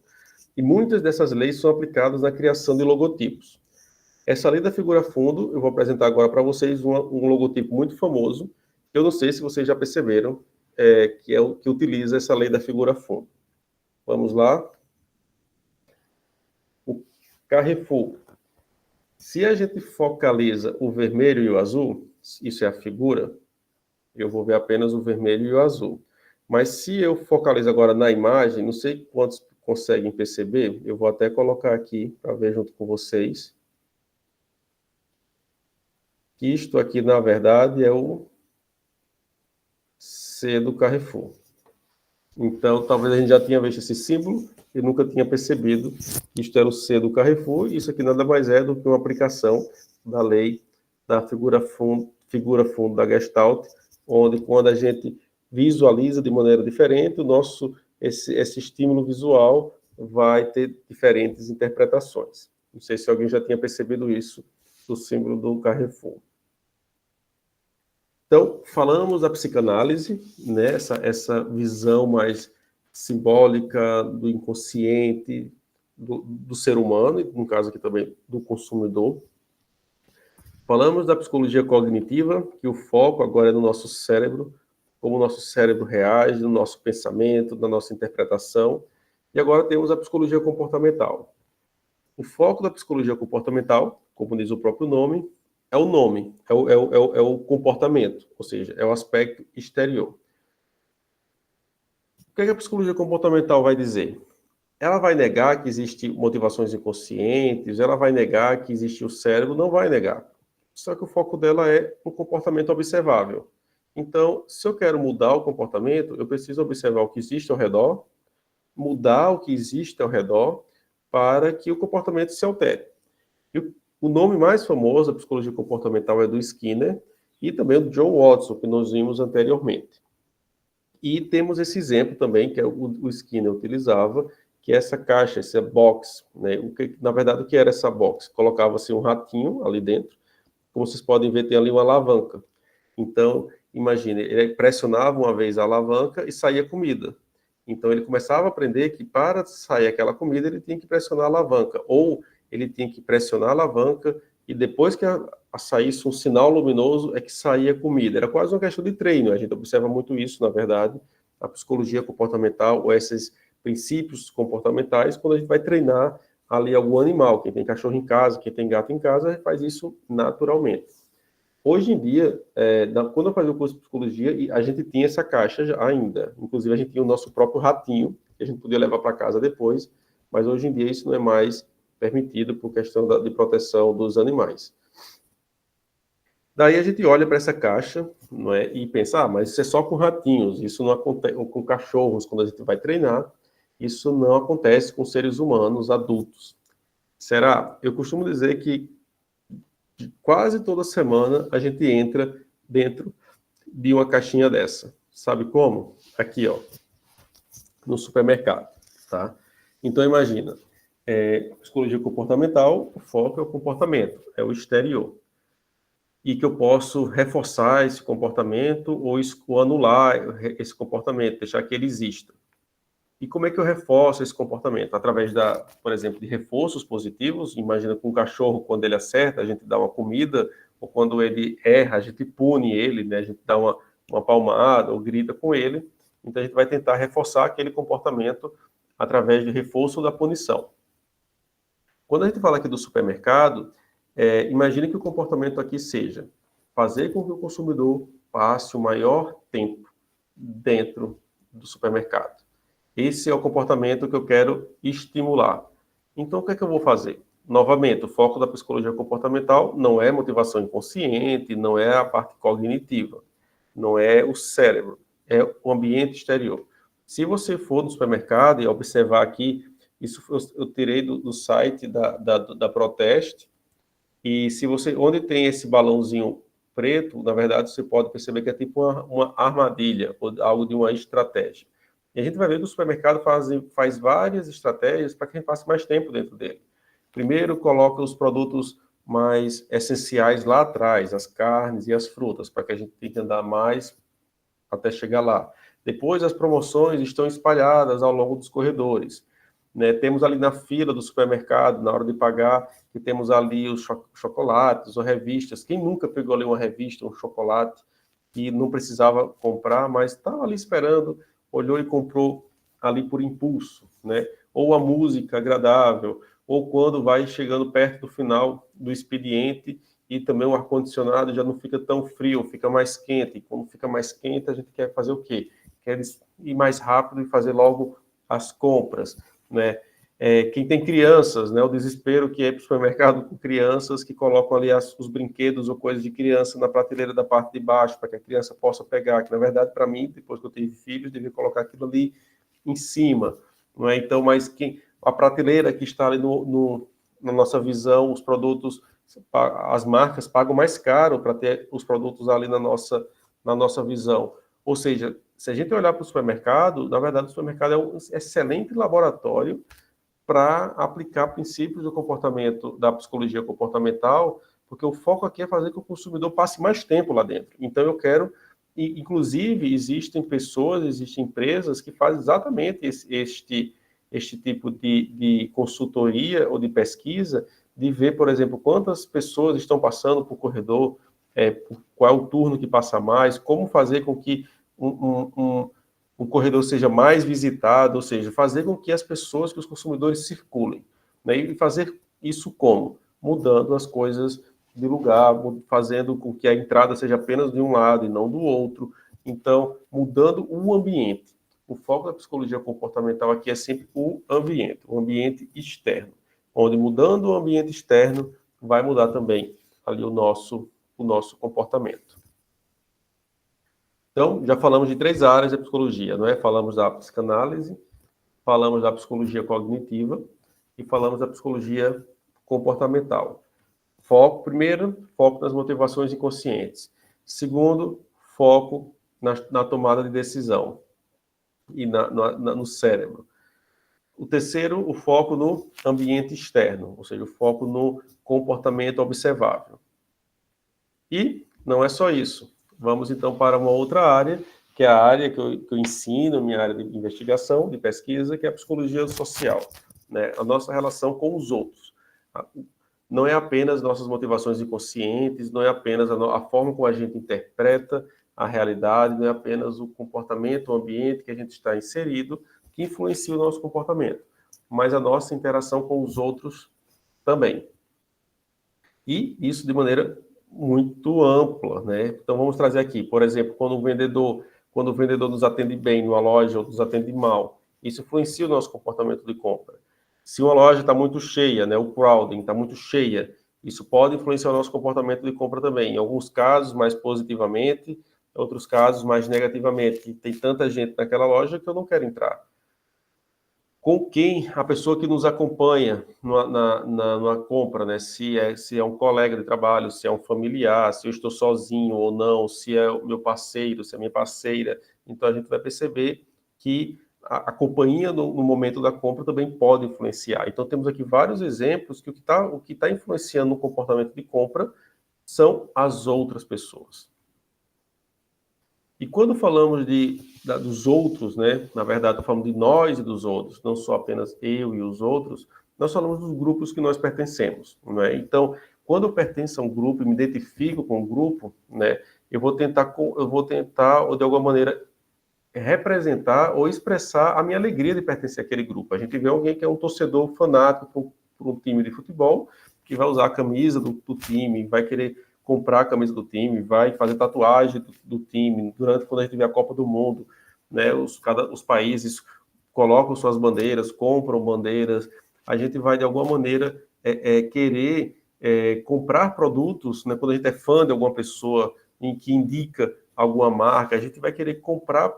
E muitas dessas leis são aplicadas na criação de logotipos. Essa lei da figura fundo, eu vou apresentar agora para vocês um logotipo muito famoso. Eu não sei se vocês já perceberam, que é o que utiliza essa lei da figura fundo. Vamos lá. O Carrefour. Se a gente focaliza o vermelho e o azul, isso é a figura, eu vou ver apenas o vermelho e o azul. Mas se eu focalizo agora na imagem, não sei quantos conseguem perceber, eu vou até colocar aqui para ver junto com vocês. Que isto aqui, na verdade, é o C do Carrefour. Então, talvez a gente já tenha visto esse símbolo e nunca tinha percebido que isto era o C do Carrefour. E isso aqui nada mais é do que uma aplicação da lei da figura fundo da Gestalt, onde quando a gente visualiza de maneira diferente, esse estímulo visual vai ter diferentes interpretações. Não sei se alguém já tinha percebido isso do símbolo do Carrefour. Então, falamos da psicanálise, né? Essa visão mais simbólica do inconsciente, do ser humano, e no caso aqui também do consumidor. Falamos da psicologia cognitiva, que o foco agora é no nosso cérebro, como o nosso cérebro reage, no nosso pensamento, na nossa interpretação. E agora temos a psicologia comportamental. O foco da psicologia comportamental, como diz o próprio nome, é o comportamento, ou seja, é o aspecto exterior. O que a psicologia comportamental vai dizer? Ela vai negar que existem motivações inconscientes, ela vai negar que existe o cérebro, não vai negar. Só que o foco dela é um comportamento observável. Então, se eu quero mudar o comportamento, eu preciso observar o que existe ao redor, mudar o que existe ao redor, para que o comportamento se altere. E o nome mais famoso da psicologia comportamental é do Skinner e também do John Watson, que nós vimos anteriormente. E temos esse exemplo também, que o Skinner utilizava, que é essa caixa, essa box, né? Na verdade, o que era essa box? Colocava-se um ratinho ali dentro, como vocês podem ver, tem ali uma alavanca. Então, imagine, ele pressionava uma vez a alavanca e saía comida. Então, ele começava a aprender que para sair aquela comida, ele tinha que pressionar a alavanca, ou ele tinha que pressionar a alavanca e depois que saísse um sinal luminoso é que saía comida. Era quase uma questão de treino. A gente observa muito isso, na verdade, a psicologia comportamental, ou esses princípios comportamentais, quando a gente vai treinar ali algum animal. Quem tem cachorro em casa, quem tem gato em casa, faz isso naturalmente. Hoje em dia, quando eu fazia o curso de psicologia, a gente tinha essa caixa ainda. Inclusive, a gente tinha o nosso próprio ratinho, que a gente podia levar para casa depois, mas hoje em dia isso não é mais permitido por questão de proteção dos animais. Daí a gente olha para essa caixa, não é, e pensa, mas isso é só com ratinhos, isso não acontece com cachorros, quando a gente vai treinar, isso não acontece com seres humanos adultos. Será? Eu costumo dizer que quase toda semana a gente entra dentro de uma caixinha dessa. Sabe como? Aqui, ó, no supermercado, tá? Então, imagina, psicologia comportamental, o foco é o comportamento, é o exterior. E que eu posso reforçar esse comportamento ou anular esse comportamento, deixar que ele exista. E como é que eu reforço esse comportamento? Através por exemplo, de reforços positivos. Imagina com um cachorro, quando ele acerta, a gente dá uma comida, ou quando ele erra, a gente pune ele, né? A gente dá uma palmada ou grita com ele. Então, a gente vai tentar reforçar aquele comportamento através de reforço da punição. Quando a gente fala aqui do supermercado, imagine que o comportamento aqui seja fazer com que o consumidor passe o maior tempo dentro do supermercado. Esse é o comportamento que eu quero estimular. Então, o que é que eu vou fazer? Novamente, o foco da psicologia comportamental não é motivação inconsciente, não é a parte cognitiva, não é o cérebro, é o ambiente exterior. Se você for no supermercado e observar aqui, isso eu tirei do site da Proteste, e se você, onde tem esse balãozinho preto, na verdade você pode perceber que é tipo uma armadilha, ou algo de uma estratégia. E a gente vai ver que o supermercado faz várias estratégias para que a gente passe mais tempo dentro dele. Primeiro, coloca os produtos mais essenciais lá atrás, as carnes e as frutas, para que a gente tenha que andar mais até chegar lá. Depois, as promoções estão espalhadas ao longo dos corredores. Né? Temos ali na fila do supermercado, na hora de pagar, que temos ali os chocolates ou revistas. Quem nunca pegou ali uma revista, um chocolate, que não precisava comprar, mas estava ali esperando, olhou e comprou ali por impulso, né? Ou a música agradável, ou quando vai chegando perto do final do expediente e também o ar-condicionado já não fica tão frio, fica mais quente. E quando fica mais quente, a gente quer fazer o quê? Quer ir mais rápido e fazer logo as compras, né? Quem tem crianças, né? O desespero que é para o supermercado com crianças que colocam ali os brinquedos ou coisas de criança na prateleira da parte de baixo para que a criança possa pegar, que na verdade para mim, depois que eu tive filhos, devia colocar aquilo ali em cima, não é? Então, mas a prateleira que está ali na nossa visão, os produtos, as marcas pagam mais caro para ter os produtos ali na nossa visão. Ou seja, se a gente olhar para o supermercado, na verdade o supermercado é um excelente laboratório para aplicar princípios do comportamento, da psicologia comportamental, porque o foco aqui é fazer com que o consumidor passe mais tempo lá dentro. Então eu quero, e, inclusive existem pessoas, existem empresas que fazem exatamente este tipo de consultoria ou de pesquisa, de ver, por exemplo, quantas pessoas estão passando por corredor, qual é o turno que passa mais, como fazer com que o corredor seja mais visitado, ou seja, fazer com que as pessoas, que os consumidores circulem. Né? E fazer isso como? Mudando as coisas de lugar, fazendo com que a entrada seja apenas de um lado e não do outro. Então, mudando o ambiente. O foco da psicologia comportamental aqui é sempre o ambiente externo, onde mudando o ambiente externo, vai mudar também ali o nosso comportamento. Então, já falamos de 3 áreas da psicologia, não é? Falamos da psicanálise, falamos da psicologia cognitiva e falamos da psicologia comportamental. Primeiro, foco nas motivações inconscientes. Segundo, foco na tomada de decisão e no cérebro. O terceiro, o foco no ambiente externo, ou seja, o foco no comportamento observável. E não é só isso. Vamos então para uma outra área, que é a área que eu ensino, minha área de investigação, de pesquisa, que é a psicologia social, né? A nossa relação com os outros. Não é apenas nossas motivações inconscientes, não é apenas a forma como a gente interpreta a realidade, não é apenas o comportamento, o ambiente que a gente está inserido, que influencia o nosso comportamento, mas a nossa interação com os outros também. E isso de maneira muito ampla, né? Então vamos trazer aqui, por exemplo, quando o vendedor nos atende bem numa loja ou nos atende mal, isso influencia o nosso comportamento de compra. Se uma loja está muito cheia, né, o crowding está muito cheia, isso pode influenciar o nosso comportamento de compra também. Em alguns casos, mais positivamente, em outros casos, mais negativamente. Tem tanta gente naquela loja que eu não quero entrar. com quem a pessoa que nos acompanha numa compra, né? Se é um colega de trabalho, se é um familiar, se eu estou sozinho ou não, se é o meu parceiro, se é a minha parceira. Então, a gente vai perceber que a companhia no momento da compra também pode influenciar. Então, temos aqui vários exemplos que o que tá influenciando no comportamento de compra são as outras pessoas. E quando falamos dos outros, né? Na verdade, falamos de nós e dos outros, não só apenas eu e os outros, nós falamos dos grupos que nós pertencemos, né? Então, quando eu pertenço a um grupo e me identifico com o grupo, né? Eu vou tentar, ou de alguma maneira, representar ou expressar a minha alegria de pertencer àquele grupo. A gente vê alguém que é um torcedor fanático por um time de futebol, que vai usar a camisa do time, vai querer comprar a camisa do time, vai fazer tatuagem do time, quando a gente vê a Copa do Mundo, né, os países colocam suas bandeiras, compram bandeiras, a gente vai, de alguma maneira, querer comprar produtos, né, quando a gente é fã de alguma pessoa em que indica alguma marca, a gente vai querer comprar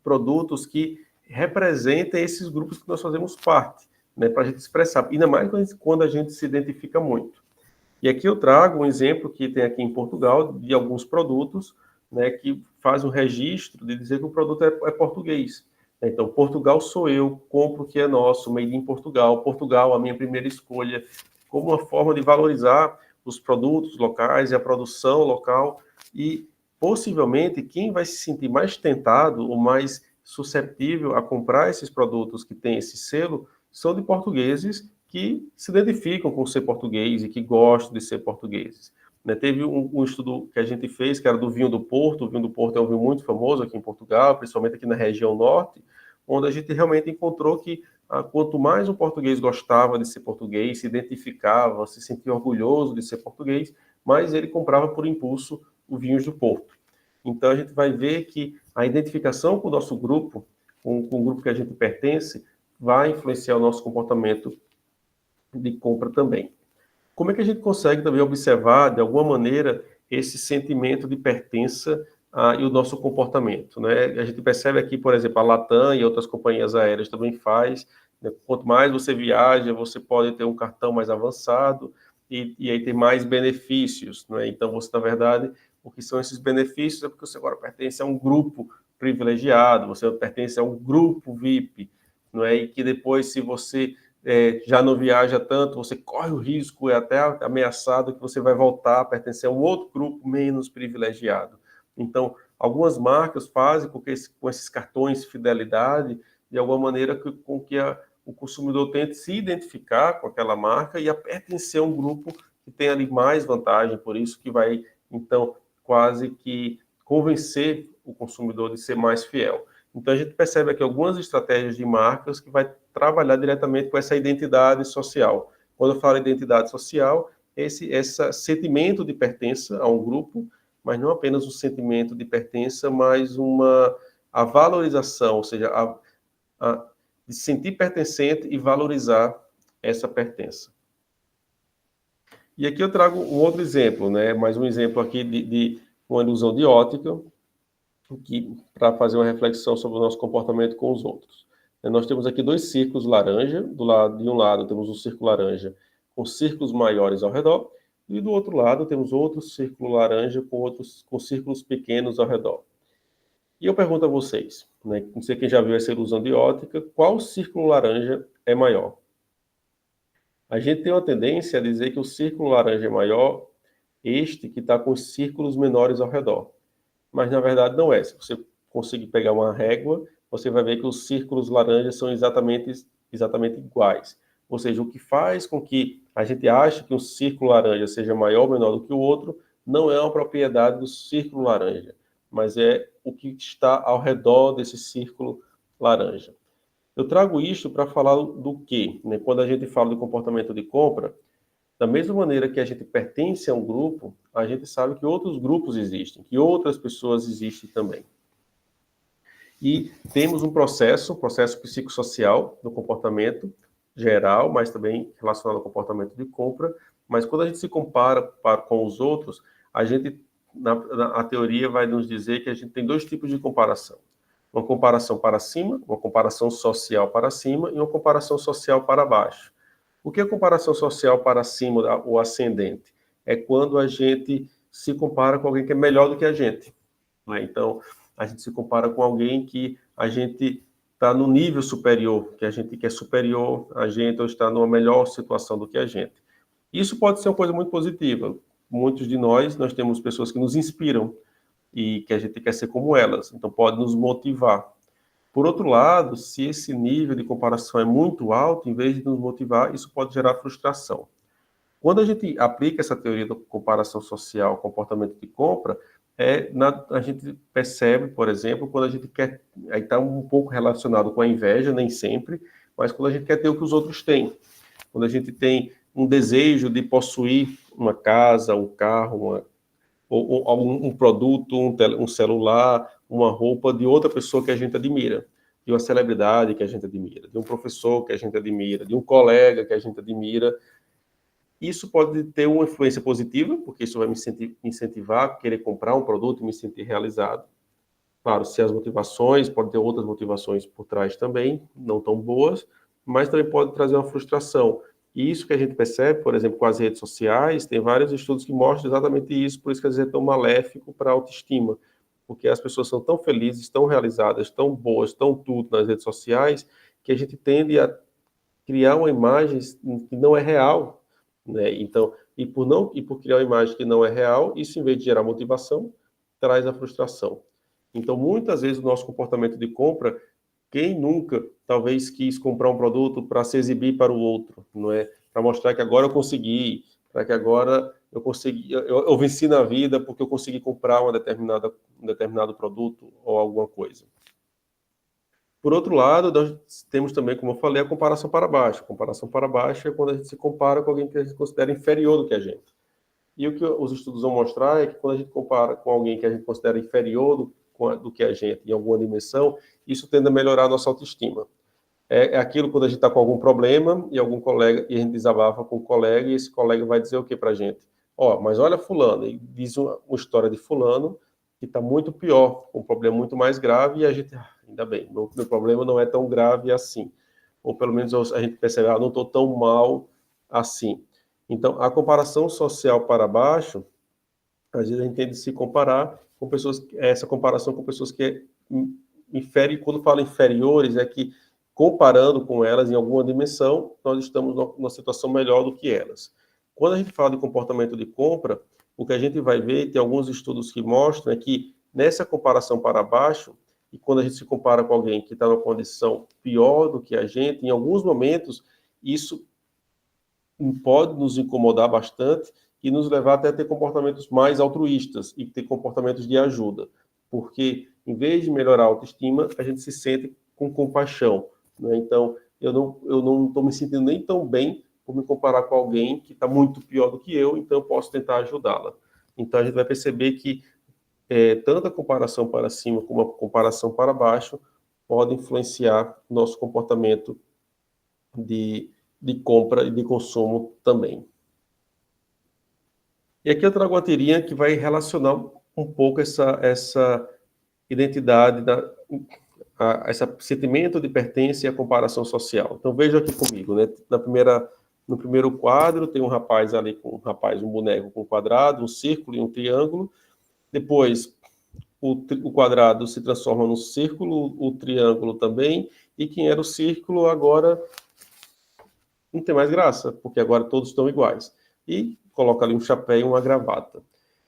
produtos que representem esses grupos que nós fazemos parte, né, para a gente expressar, ainda mais quando a gente se identifica muito. E aqui eu trago um exemplo que tem aqui em Portugal de alguns produtos, né, que faz um registro de dizer que o produto é português. Então, Portugal sou eu, compro o que é nosso, made in Portugal, Portugal a minha primeira escolha, como uma forma de valorizar os produtos locais e a produção local. E possivelmente quem vai se sentir mais tentado ou mais susceptível a comprar esses produtos que têm esse selo são de portugueses que se identificam com ser português e que gostam de ser portugueses. Né, teve um estudo que a gente fez, que era do vinho do Porto. O vinho do Porto é um vinho muito famoso aqui em Portugal, principalmente aqui na região norte, onde a gente realmente encontrou que quanto mais um português gostava de ser português, se identificava, se sentia orgulhoso de ser português, mais ele comprava por impulso o vinhos do Porto. Então a gente vai ver que a identificação com o nosso grupo, com o grupo que a gente pertence, vai influenciar o nosso comportamento de compra também. Como é que a gente consegue também observar, de alguma maneira, esse sentimento de pertença e o nosso comportamento, né? A gente percebe aqui, por exemplo, a Latam e outras companhias aéreas também faz, né? Quanto mais você viaja, você pode ter um cartão mais avançado e aí ter mais benefícios, né? Então, você, na verdade, o que são esses benefícios é porque você agora pertence a um grupo privilegiado, você pertence a um grupo VIP, não é? E que depois, se você já não viaja tanto, você corre o risco, é até ameaçado que você vai voltar a pertencer a um outro grupo menos privilegiado. Então, algumas marcas fazem com esses cartões de fidelidade, de alguma maneira, com que o consumidor tente se identificar com aquela marca e a pertencer a um grupo que tem ali mais vantagem, por isso que vai, então, quase que convencer o consumidor de ser mais fiel. Então, a gente percebe aqui algumas estratégias de marcas que vai trabalhar diretamente com essa identidade social. Quando eu falo identidade social, esse sentimento de pertença a um grupo, mas não apenas um sentimento de pertença, mas a valorização, ou seja, de se sentir pertencente e valorizar essa pertença. E aqui eu trago um outro exemplo, né? Mais um exemplo aqui de uma ilusão de ótica, para fazer uma reflexão sobre o nosso comportamento com os outros. Nós temos aqui dois círculos laranja, de um lado temos um círculo laranja com círculos maiores ao redor, e do outro lado temos outro círculo laranja com círculos pequenos ao redor. E eu pergunto a vocês, né, não sei quem já viu essa ilusão de ótica, qual círculo laranja é maior? A gente tem uma tendência a dizer que o círculo laranja é maior, este que está com os círculos menores ao redor. Mas na verdade não é. Se você conseguir pegar uma régua, você vai ver que os círculos laranjas são exatamente iguais. Ou seja, o que faz com que a gente ache que um círculo laranja seja maior ou menor do que o outro, não é uma propriedade do círculo laranja, mas é o que está ao redor desse círculo laranja. Eu trago isto para falar do quê? Né? Quando a gente fala de comportamento de compra, da mesma maneira que a gente pertence a um grupo, a gente sabe que outros grupos existem, que outras pessoas existem também. E temos um processo psicossocial do comportamento geral, mas também relacionado ao comportamento de compra. Mas quando a gente se compara com os outros, a gente, a teoria vai nos dizer que a gente tem dois tipos de comparação. Uma comparação para cima, uma comparação social para cima e uma comparação social para baixo. O que é comparação social para cima, o ascendente? É quando a gente se compara com alguém que é melhor do que a gente. Né? Então, a gente se compara com alguém que a gente está no nível superior, que a gente que é superior a gente ou está numa melhor situação do que a gente. Isso pode ser uma coisa muito positiva. Muitos de nós temos pessoas que nos inspiram e que a gente quer ser como elas, então pode nos motivar. Por outro lado, se esse nível de comparação é muito alto, em vez de nos motivar, isso pode gerar frustração. Quando a gente aplica essa teoria da comparação social, comportamento de compra, a gente percebe, por exemplo, quando a gente quer, aí está um pouco relacionado com a inveja, nem sempre, mas quando a gente quer ter o que os outros têm. Quando a gente tem um desejo de possuir uma casa, um carro, ou um produto, um celular, uma roupa de outra pessoa que a gente admira, de uma celebridade que a gente admira, de um professor que a gente admira, de um colega que a gente admira. Isso pode ter uma influência positiva, porque isso vai me incentivar a querer comprar um produto e me sentir realizado. Claro, se as motivações, pode ter outras motivações por trás também, não tão boas, mas também pode trazer uma frustração. E isso que a gente percebe, por exemplo, com as redes sociais, tem vários estudos que mostram exatamente isso, por isso que às vezes é tão maléfico para a autoestima, porque as pessoas são tão felizes, tão realizadas, tão boas, tão tudo nas redes sociais, que a gente tende a criar uma imagem que não é real, né? Então, e por criar uma imagem que não é real, isso em vez de gerar motivação, traz a frustração. Então, muitas vezes o nosso comportamento de compra, quem nunca talvez quis comprar um produto para se exibir para o outro, não é? Para mostrar que agora eu consegui, para que agora eu consegui, eu venci na vida porque eu consegui comprar um determinado produto ou alguma coisa. Por outro lado, nós temos também, como eu falei, a comparação para baixo. A comparação para baixo é quando a gente se compara com alguém que a gente considera inferior do que a gente. E o que os estudos vão mostrar é que quando a gente compara com alguém que a gente considera inferior do que a gente em alguma dimensão, isso tende a melhorar a nossa autoestima. É aquilo quando a gente está com algum problema e algum colega, e a gente desabafa com o colega, e esse colega vai dizer o que para a gente? Ó, mas olha fulano, e diz uma história de fulano que está muito pior, com um problema muito mais grave, e a gente, ainda bem, meu problema não é tão grave assim. Ou pelo menos a gente percebe, não estou tão mal assim. Então, a comparação social para baixo, às vezes a gente tende a se comparar com pessoas, essa comparação com pessoas que quando fala inferiores, é que comparando com elas em alguma dimensão, nós estamos numa situação melhor do que elas. Quando a gente fala de comportamento de compra, o que a gente vai ver, tem alguns estudos que mostram, é que nessa comparação para baixo, e quando a gente se compara com alguém que está numa condição pior do que a gente, em alguns momentos, isso pode nos incomodar bastante e nos levar até a ter comportamentos mais altruístas e ter comportamentos de ajuda. Porque, em vez de melhorar a autoestima, a gente se sente com compaixão. Né? Então, eu não estou me sentindo nem tão bem por me comparar com alguém que está muito pior do que eu, então eu posso tentar ajudá-la. Então, a gente vai perceber que tanto a comparação para cima como a comparação para baixo podem influenciar nosso comportamento de compra e de consumo também. E aqui eu trago uma tirinha que vai relacionar um pouco essa identidade, esse sentimento de pertença e a comparação social. Então veja aqui comigo, né? No primeiro quadro tem um rapaz ali um boneco com um quadrado, um círculo e um triângulo. Depois o quadrado se transforma num círculo, o triângulo também, e quem era o círculo agora não tem mais graça, porque agora todos estão iguais. E coloca ali um chapéu e uma gravata.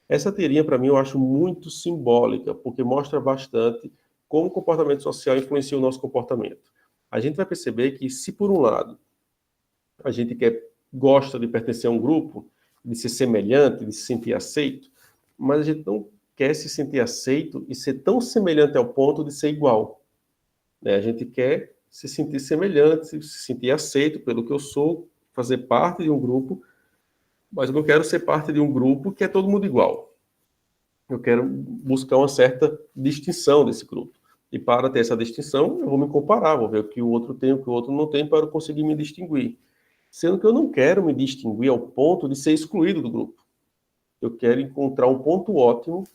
Essa tirinha, para mim, eu acho muito simbólica, porque mostra bastante como o comportamento social influencia o nosso comportamento. A gente vai perceber que, se por um lado a gente gosta de pertencer a um grupo, de ser semelhante, de se sentir aceito, mas a gente não quer se sentir aceito e ser tão semelhante ao ponto de ser igual. Né? A gente quer se sentir semelhante, se sentir aceito pelo que eu sou, fazer parte de um grupo, mas eu não quero ser parte de um grupo que é todo mundo igual. Eu quero buscar uma certa distinção desse grupo. E para ter essa distinção, eu vou me comparar, vou ver o que o outro tem, o que o outro não tem, para eu conseguir me distinguir. Sendo que eu não quero me distinguir ao ponto de ser excluído do grupo. Eu quero encontrar um ponto ótimo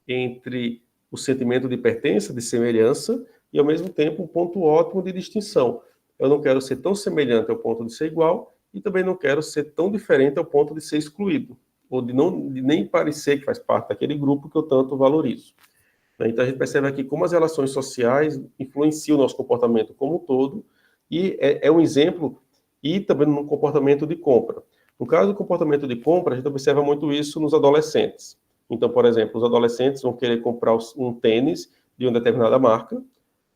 entre o sentimento de pertença, de semelhança, e, ao mesmo tempo, um ponto ótimo de distinção. Eu não quero ser tão semelhante ao ponto de ser igual e também não quero ser tão diferente ao ponto de ser excluído, ou de nem parecer que faz parte daquele grupo que eu tanto valorizo. Então, a gente percebe aqui como as relações sociais influenciam o nosso comportamento como um todo, e é um exemplo, e também no comportamento de compra. No caso do comportamento de compra, a gente observa muito isso nos adolescentes. Então, por exemplo, os adolescentes vão querer comprar um tênis de uma determinada marca,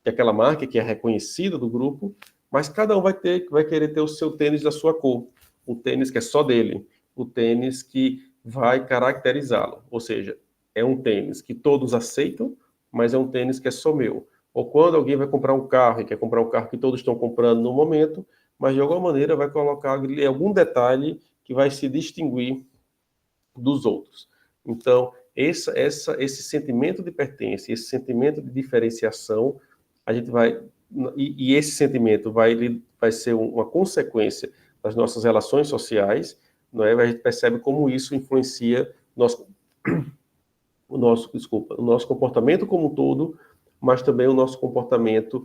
que é aquela marca que é reconhecida do grupo, mas cada um vai querer ter o seu tênis da sua cor, o tênis que é só dele, o tênis que vai caracterizá-lo. Ou seja, é um tênis que todos aceitam, mas é um tênis que é só meu. Ou quando alguém vai comprar um carro e quer comprar um carro que todos estão comprando no momento, mas de alguma maneira vai colocar algum detalhe que vai se distinguir dos outros. Então, esse sentimento de pertença, esse sentimento de diferenciação, a gente vai... E esse sentimento vai ser uma consequência das nossas relações sociais, não é? A gente percebe como isso influencia o nosso comportamento como um todo, mas também o nosso comportamento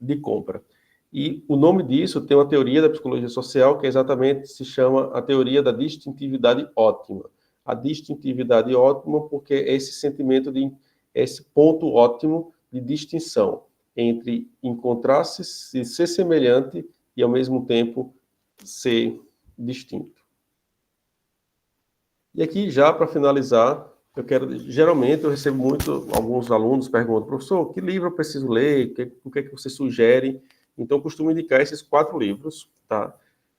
de compra. E o nome disso tem uma teoria da psicologia social que se chama a teoria da distintividade ótima. A distintividade ótima porque é esse sentimento esse ponto ótimo de distinção entre encontrar-se, ser semelhante e, ao mesmo tempo, ser distinto. E aqui, já para finalizar, geralmente eu recebo alguns alunos perguntam, professor, que livro eu preciso ler? O que é que você sugere? Então, eu costumo indicar esses 4 livros, tá?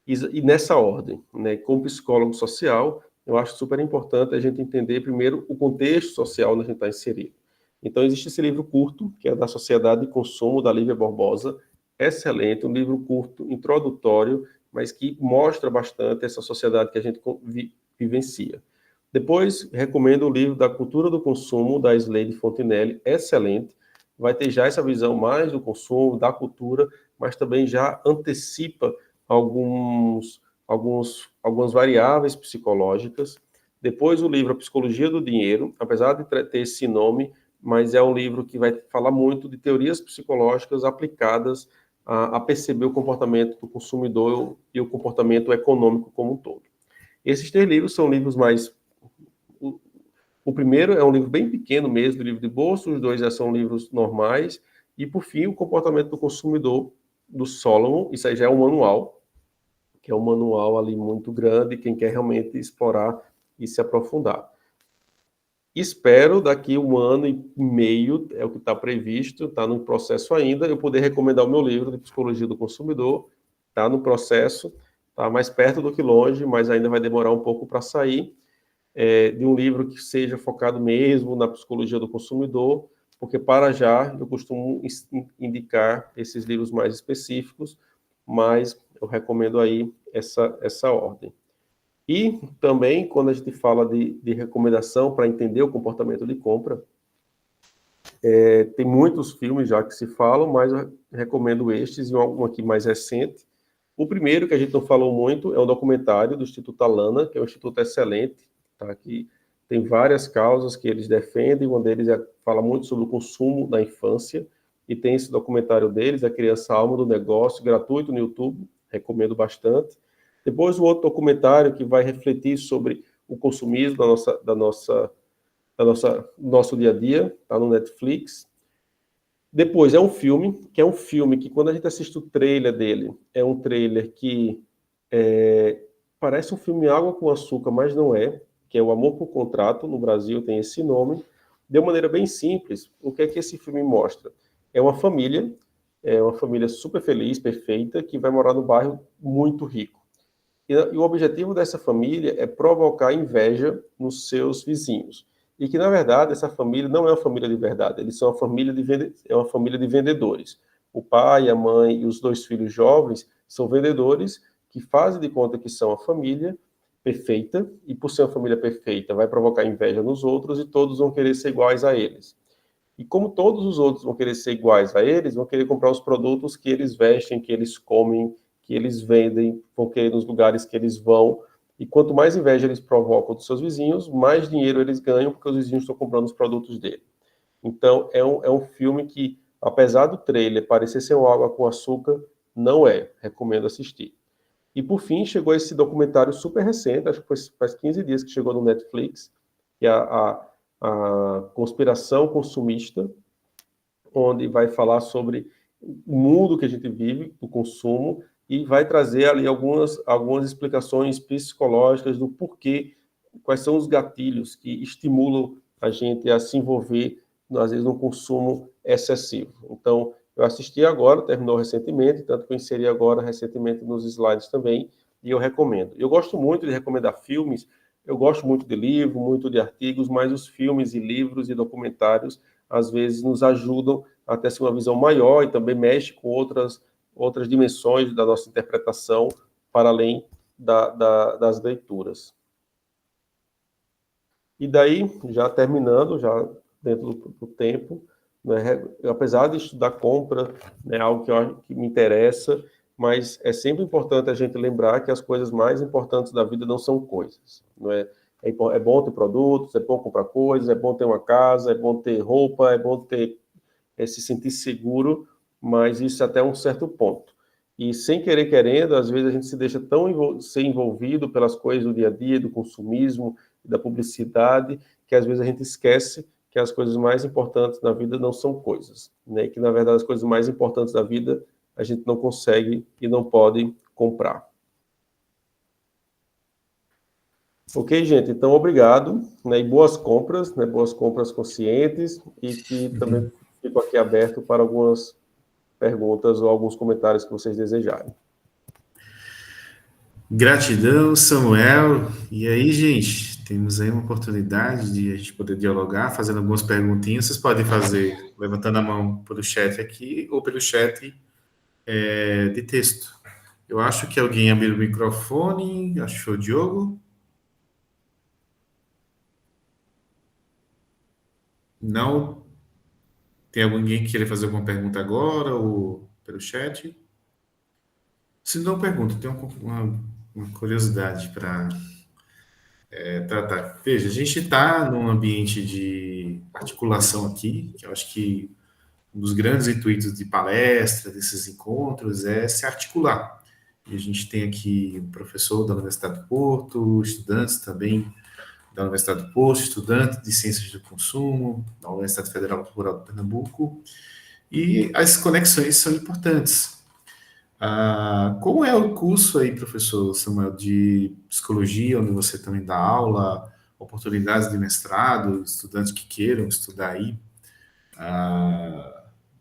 E nessa ordem, né? Como psicólogo social, eu acho super importante a gente entender primeiro o contexto social onde a gente está inserido. Então, existe esse livro curto, que é da Sociedade de Consumo, da Lívia Barbosa, excelente, um livro curto, introdutório, mas que mostra bastante essa sociedade que a gente vivencia. Depois, recomendo o livro da Cultura do Consumo, da Slade Fontenelle, excelente. Vai ter já essa visão mais do consumo, da cultura, mas também já antecipa algumas variáveis psicológicas. Depois, o livro A Psicologia do Dinheiro, apesar de ter esse nome, mas é um livro que vai falar muito de teorias psicológicas aplicadas a perceber o comportamento do consumidor e o comportamento econômico como um todo. Esses 3 livros são livros mais... O primeiro é um livro bem pequeno mesmo, livro de bolso, os 2 já são livros normais, e por fim, o comportamento do consumidor, do Solomon, isso aí já é um manual, que é um manual ali muito grande, quem quer realmente explorar e se aprofundar. Espero, daqui 1 ano e meio, é o que está previsto, está no processo ainda, eu poder recomendar o meu livro de Psicologia do Consumidor, está no processo, está mais perto do que longe, mas ainda vai demorar um pouco para sair, de um livro que seja focado mesmo na psicologia do consumidor, porque para já eu costumo indicar esses livros mais específicos, mas eu recomendo aí essa ordem. E também, quando a gente fala de recomendação para entender o comportamento de compra, tem muitos filmes já que se falam, mas eu recomendo estes e um aqui mais recente. O primeiro, que a gente não falou muito, é um documentário do Instituto Alana, que é um instituto excelente, tá? Que tem várias causas que eles defendem, uma deles fala muito sobre o consumo na infância, e tem esse documentário deles, A Criança Alma do Negócio, gratuito no YouTube, recomendo bastante. Depois o outro documentário que vai refletir sobre o consumismo nosso dia a dia, tá no Netflix. Depois é um filme que quando a gente assiste o trailer dele, é um trailer que parece um filme Água com Açúcar, mas não é, que é o Amor por Contrato, no Brasil tem esse nome. De uma maneira bem simples, o que é que esse filme mostra? É uma família super feliz, perfeita, que vai morar num bairro muito rico. E o objetivo dessa família é provocar inveja nos seus vizinhos. E que, na verdade, essa família não é uma família de verdade, eles são uma família de vendedores. O pai, a mãe e os 2 filhos jovens são vendedores que fazem de conta que são a família perfeita, e por ser uma família perfeita, vai provocar inveja nos outros e todos vão querer ser iguais a eles. E como todos os outros vão querer ser iguais a eles, vão querer comprar os produtos que eles vestem, que eles comem, que eles vendem, vão querer nos lugares que eles vão. E quanto mais inveja eles provocam dos seus vizinhos, mais dinheiro eles ganham, porque os vizinhos estão comprando os produtos dele. Então, é um filme que Apesar do trailer parecer ser uma água com açúcar, não é. Recomendo assistir. E, por fim, chegou esse documentário super recente, acho que faz 15 dias que chegou no Netflix, que é a Conspiração Consumista, onde vai falar sobre o mundo que a gente vive, o consumo, e vai trazer ali algumas explicações psicológicas do porquê, quais são os gatilhos que estimulam a gente a se envolver, às vezes, no consumo excessivo. Então, eu assisti agora, terminou recentemente, tanto que eu inseri agora recentemente nos slides também, e eu recomendo. Eu gosto muito de recomendar filmes, eu gosto muito de livro, muito de artigos, mas os filmes e livros e documentários, às vezes, nos ajudam a ter uma visão maior e também mexe com outras dimensões da nossa interpretação para além das leituras. E daí, já terminando, já dentro do tempo, né, apesar de estudar compra, né, algo que me interessa, mas é sempre importante a gente lembrar que as coisas mais importantes da vida não são coisas. Não é? É bom ter produtos, é bom comprar coisas, é bom ter uma casa, é bom ter roupa, é bom se sentir seguro, mas isso até um certo ponto. E sem querer querendo, às vezes a gente se deixa ser envolvido pelas coisas do dia a dia, do consumismo, da publicidade, que às vezes a gente esquece que as coisas mais importantes na vida não são coisas, né? Que, na verdade, as coisas mais importantes da vida a gente não consegue e não pode comprar. Ok, gente? Então, obrigado, né? E boas compras, né? Boas compras conscientes, e que também fico aqui aberto para algumas perguntas ou alguns comentários que vocês desejarem. Gratidão, Samuel. E aí, gente, temos aí uma oportunidade de a gente poder dialogar, fazendo algumas perguntinhas. Vocês podem fazer levantando a mão pelo chat aqui ou pelo chat de texto. Eu acho que alguém abriu o microfone. Acho que foi o Diogo. Não. Tem alguém que queira fazer alguma pergunta agora ou pelo chat? Se não, pergunta. Tenho uma curiosidade para tratar. Veja, a gente está num ambiente de articulação aqui, que eu acho que um dos grandes intuitos de palestra, desses encontros, é se articular. E a gente tem aqui um professor da Universidade do Porto, estudantes também da Universidade do Porto, estudante de Ciências do Consumo, da Universidade Federal Rural de Pernambuco, e as conexões são importantes. Como é o curso aí, professor Samuel, de psicologia, onde você também dá aula, oportunidades de mestrado, estudantes que queiram estudar aí,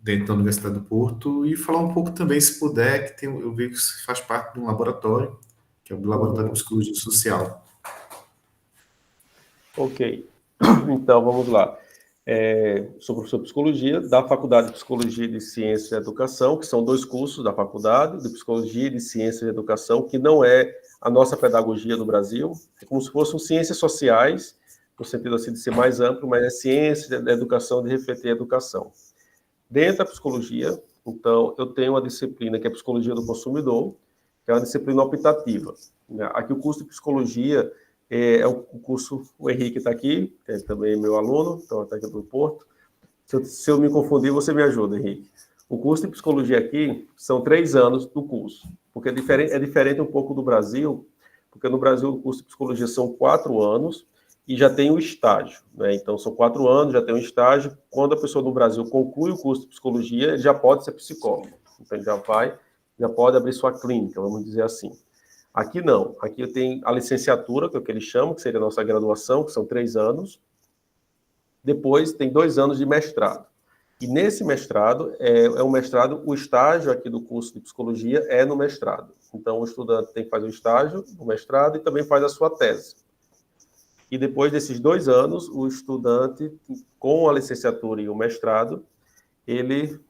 dentro da Universidade do Porto, e falar um pouco também, se puder, que eu vi que você faz parte de um laboratório, que é o Laboratório de Psicologia Social. Ok, então vamos lá. Sou professor de Psicologia, da Faculdade de Psicologia e de Ciência e Educação, que são 2 cursos da Faculdade, de Psicologia e de Ciência e Educação, que não é a nossa pedagogia no Brasil, é como se fossem ciências sociais, no sentido assim de ser mais amplo, mas é ciência da educação, de refletir a educação. Dentro da psicologia, então, eu tenho uma disciplina que é Psicologia do Consumidor, que é uma disciplina optativa. Aqui o curso de Psicologia o curso, o Henrique está aqui, que é também meu aluno, então está aqui do Porto. Se eu me confundir, você me ajuda, Henrique. O curso de Psicologia aqui são 3 anos do curso, porque é diferente um pouco do Brasil, porque no Brasil o curso de Psicologia são 4 anos, e já tem o estágio, né? Então, são 4 anos, já tem um estágio. Quando a pessoa no Brasil conclui o curso de psicologia, ele já pode ser psicólogo. Então, ele já pode abrir sua clínica, vamos dizer assim. Aqui não. Aqui eu tenho a licenciatura, que é o que eles chamam, que seria a nossa graduação, que são 3 anos. Depois, tem 2 anos de mestrado. E nesse mestrado, é um mestrado, o estágio aqui do curso de psicologia é no mestrado. Então, o estudante tem que fazer o estágio no mestrado e também faz a sua tese. E depois desses 2 anos, o estudante, com a licenciatura e o mestrado, ele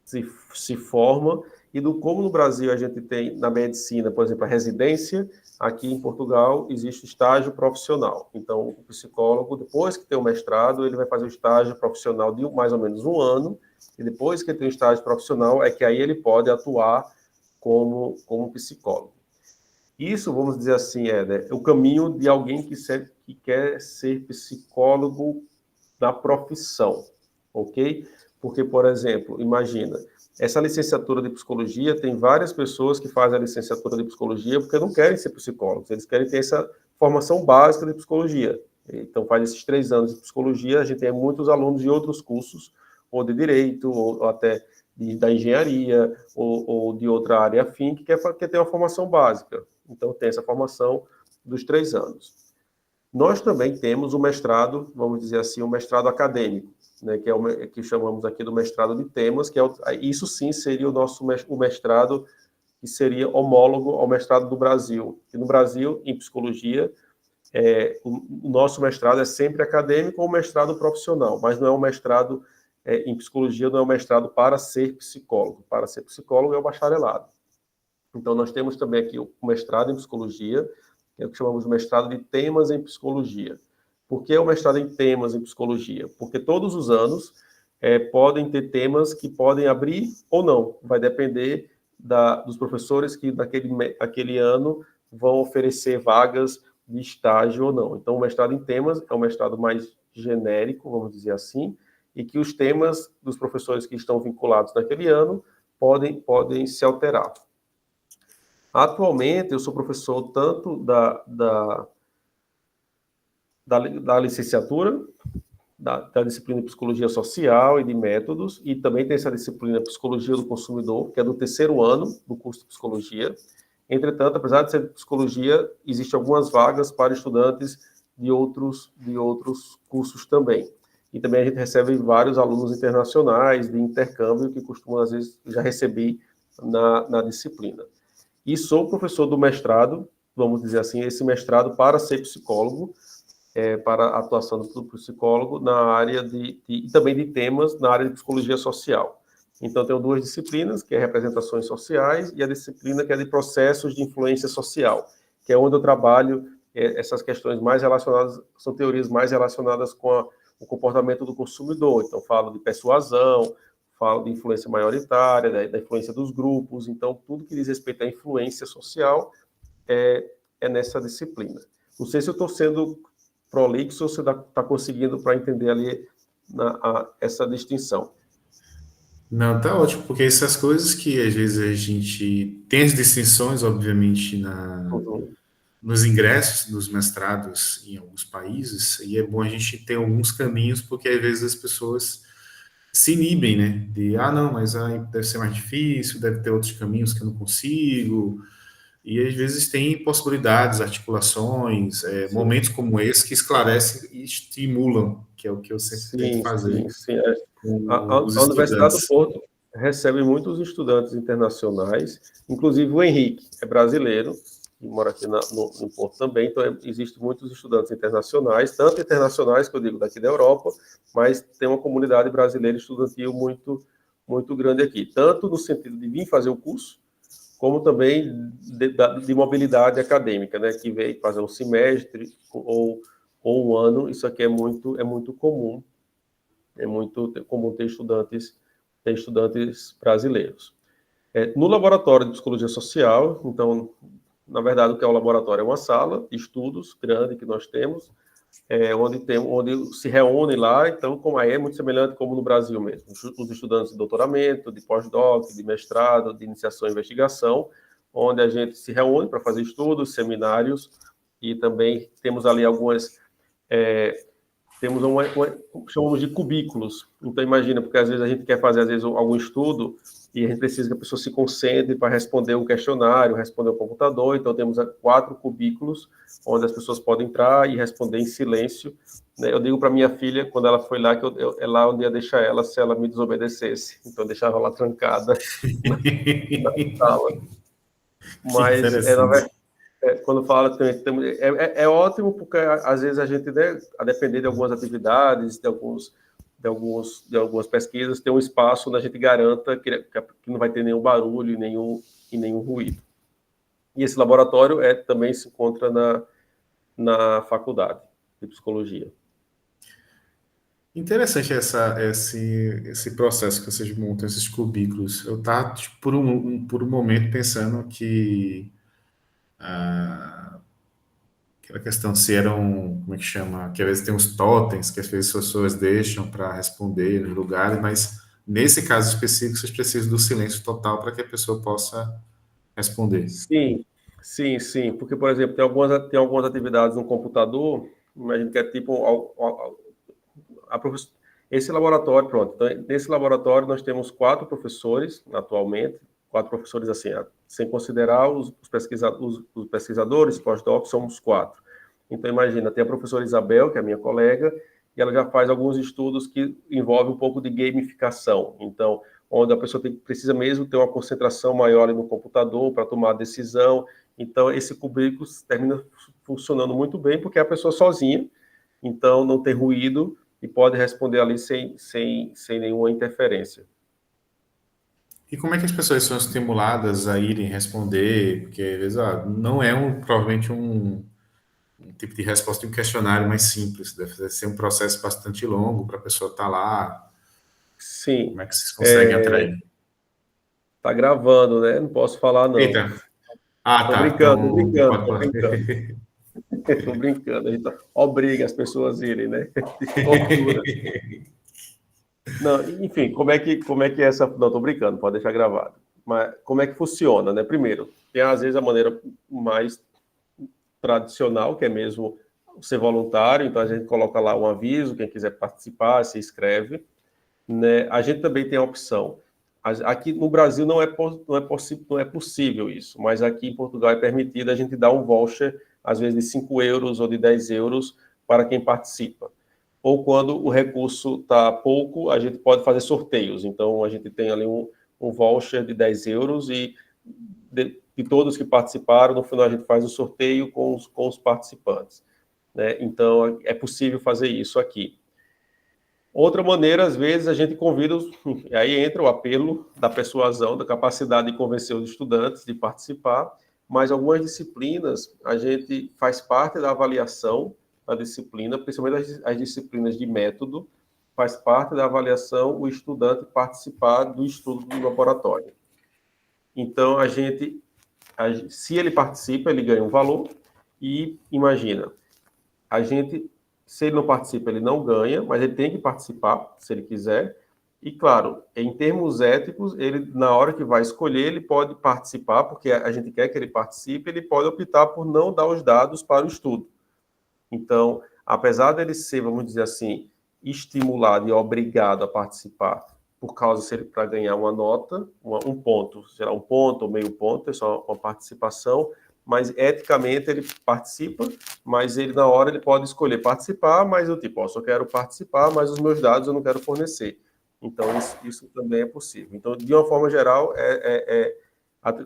se forma, e como no Brasil a gente tem, na medicina, por exemplo, a residência, aqui em Portugal existe o estágio profissional. Então, o psicólogo, depois que tem o mestrado, ele vai fazer o estágio profissional de mais ou menos 1 ano, e depois que ele tem o estágio profissional, é que aí ele pode atuar como psicólogo. Isso, vamos dizer assim, é o caminho de alguém que quer ser psicólogo na profissão, ok? Porque, por exemplo, imagina, essa licenciatura de psicologia, tem várias pessoas que fazem a licenciatura de psicologia porque não querem ser psicólogos, eles querem ter essa formação básica de psicologia. Então, faz esses 3 anos de psicologia, a gente tem muitos alunos de outros cursos, ou de direito, ou até da engenharia, ou de outra área afim, que quer ter uma formação básica. Então, tem essa formação dos 3 anos. Nós também temos o mestrado, vamos dizer assim, o mestrado acadêmico, né, que é o que chamamos aqui do mestrado de temas, que isso sim seria o mestrado que seria homólogo ao mestrado do Brasil. E no Brasil, em psicologia, o nosso mestrado é sempre acadêmico ou mestrado profissional, mas não é um mestrado em psicologia, não é um mestrado para ser psicólogo. Para ser psicólogo é o bacharelado. Então, nós temos também aqui o mestrado em psicologia, que é o que chamamos de mestrado de temas em psicologia. Por que o mestrado em temas em psicologia? Porque todos os anos podem ter temas que podem abrir ou não. Vai depender dos professores que naquele ano vão oferecer vagas de estágio ou não. Então, o mestrado em temas é um mestrado mais genérico, vamos dizer assim, e que os temas dos professores que estão vinculados naquele ano podem se alterar. Atualmente, eu sou professor tanto da licenciatura, da disciplina de Psicologia Social e de Métodos, e também tem essa disciplina Psicologia do Consumidor, que é do 3º ano do curso de Psicologia. Entretanto, apesar de ser Psicologia, existem algumas vagas para estudantes de outros cursos também. E também a gente recebe vários alunos internacionais de intercâmbio, que costumam, às vezes, já receber na disciplina. E sou professor do mestrado, vamos dizer assim, esse mestrado para ser psicólogo, para a atuação do psicólogo na área e também de temas na área de psicologia social. Então, tenho 2 disciplinas, que é representações sociais, e a disciplina que é de processos de influência social, que é onde eu trabalho essas questões mais relacionadas, são teorias mais relacionadas com o comportamento do consumidor. Então, falo de persuasão, falo de influência maioritária, da influência dos grupos. Então, tudo que diz respeito à influência social é nessa disciplina. Não sei se eu estou sendo prolixo ou se está conseguindo para entender ali essa distinção. Não, tá ótimo, porque essas coisas que às vezes a gente tem as distinções, obviamente, Uhum. nos ingressos dos mestrados em alguns países, e é bom a gente ter alguns caminhos, porque às vezes as pessoas se inibem, né? Não, mas aí deve ser mais difícil, deve ter outros caminhos que eu não consigo, e às vezes tem possibilidades, articulações, momentos como esse que esclarecem e estimulam, que é o que eu sempre tento Sim, fazer sim, sim. com os A Universidade do estudantes. Porto recebe muitos estudantes internacionais, inclusive o Henrique é brasileiro, e mora aqui no Porto também, então existem muitos estudantes internacionais, tanto internacionais, que eu digo, daqui da Europa, mas tem uma comunidade brasileira estudantil muito, muito grande aqui, tanto no sentido de vir fazer o curso, como também de mobilidade acadêmica, né, que vem fazer um semestre ou um ano. Isso aqui é muito comum, é muito comum ter estudantes brasileiros. No laboratório de psicologia social, então, na verdade, o que é o laboratório é uma sala de estudos grande que nós temos, onde se reúne lá. Então, como aí é muito semelhante como no Brasil mesmo, os estudantes de doutoramento, de pós-doc, de mestrado, de iniciação e investigação, onde a gente se reúne para fazer estudos, seminários, e também temos ali temos chamamos de cubículos. Então, imagina, porque às vezes a gente quer fazer algum estudo e a gente precisa que a pessoa se concentre para responder o questionário, responder o computador. Então, temos 4 cubículos onde as pessoas podem entrar e responder em silêncio. Eu digo para minha filha, quando ela foi lá, que é lá onde ia deixar ela se ela me desobedecesse. Então, eu deixava ela trancada na sala. Que Mas, na interessante. verdade, quando fala é ótimo, porque às vezes a gente, né, a depender de algumas atividades, de algumas pesquisas, tem um espaço onde a gente garanta que não vai ter nenhum barulho e nenhum ruído. E esse laboratório também se encontra na faculdade de psicologia. Interessante esse processo que vocês montam, esses cubículos. Eu estava, tipo, por um momento, pensando que aquela questão se eram, como é que chama? Que às vezes tem uns totens que às vezes as pessoas deixam para responder nos lugares, mas nesse caso específico, vocês precisam do silêncio total para que a pessoa possa responder. Sim, sim, porque, por exemplo, tem algumas atividades no computador, imagina que é tipo esse laboratório, pronto. Então, nesse laboratório nós temos 4 professores atualmente, 4 professores assim, sem considerar os pesquisadores, pós-doc, somos 4. Então, imagina, tem a professora Isabel, que é a minha colega, e ela já faz alguns estudos que envolvem um pouco de gamificação. Então, onde a pessoa precisa mesmo ter uma concentração maior ali no computador para tomar a decisão. Então, esse currículo termina funcionando muito bem, porque é a pessoa sozinha, então não tem ruído e pode responder ali sem nenhuma interferência. E como é que as pessoas são estimuladas a irem responder? Porque, às vezes, não é provavelmente um tipo de resposta de um questionário mais simples. Deve ser um processo bastante longo para a pessoa estar lá. Sim, Como é que vocês conseguem atrair? tá gravando, né? Não posso falar, não. Eita. Ah, Tô tá. brincando, tô Então, brincando, tô pode. brincando. Tô brincando. A gente obriga as pessoas a irem, né? Tortura. Não, enfim, como é que é essa. Não, tô brincando, pode deixar gravado. Mas como é que funciona, né? Primeiro, tem às vezes a maneira mais tradicional, que é mesmo ser voluntário, então a gente coloca lá um aviso, quem quiser participar, se inscreve. Né? A gente também tem a opção. Aqui no Brasil não é possível isso, mas aqui em Portugal é permitido a gente dar um voucher, às vezes de 5 euros ou de 10 euros para quem participa. Ou quando o recurso está pouco, a gente pode fazer sorteios. Então, a gente tem ali um voucher de 10 euros e de todos que participaram, no final a gente faz o sorteio com os participantes. Né? Então, é possível fazer isso aqui. Outra maneira, às vezes, a gente convida, aí entra o apelo da persuasão, da capacidade de convencer os estudantes de participar, mas algumas disciplinas a gente faz parte da avaliação da disciplina, principalmente as disciplinas de método, faz parte da avaliação o estudante participar do estudo do laboratório. Então, se ele participa, ele ganha um valor, e imagina, a gente, se ele não participa, ele não ganha, mas ele tem que participar, se ele quiser. E, claro, em termos éticos, ele, na hora que vai escolher, ele pode participar, porque a gente quer que ele participe, ele pode optar por não dar os dados para o estudo. Então, apesar dele ser, vamos dizer assim, estimulado e obrigado a participar por causa se ele para ganhar uma nota, um ponto, será um ponto ou meio ponto, é só uma participação, mas eticamente ele participa, mas ele na hora ele pode escolher participar, mas eu tipo, ó, só quero participar, mas os meus dados eu não quero fornecer. Então isso também é possível. Então, de uma forma geral,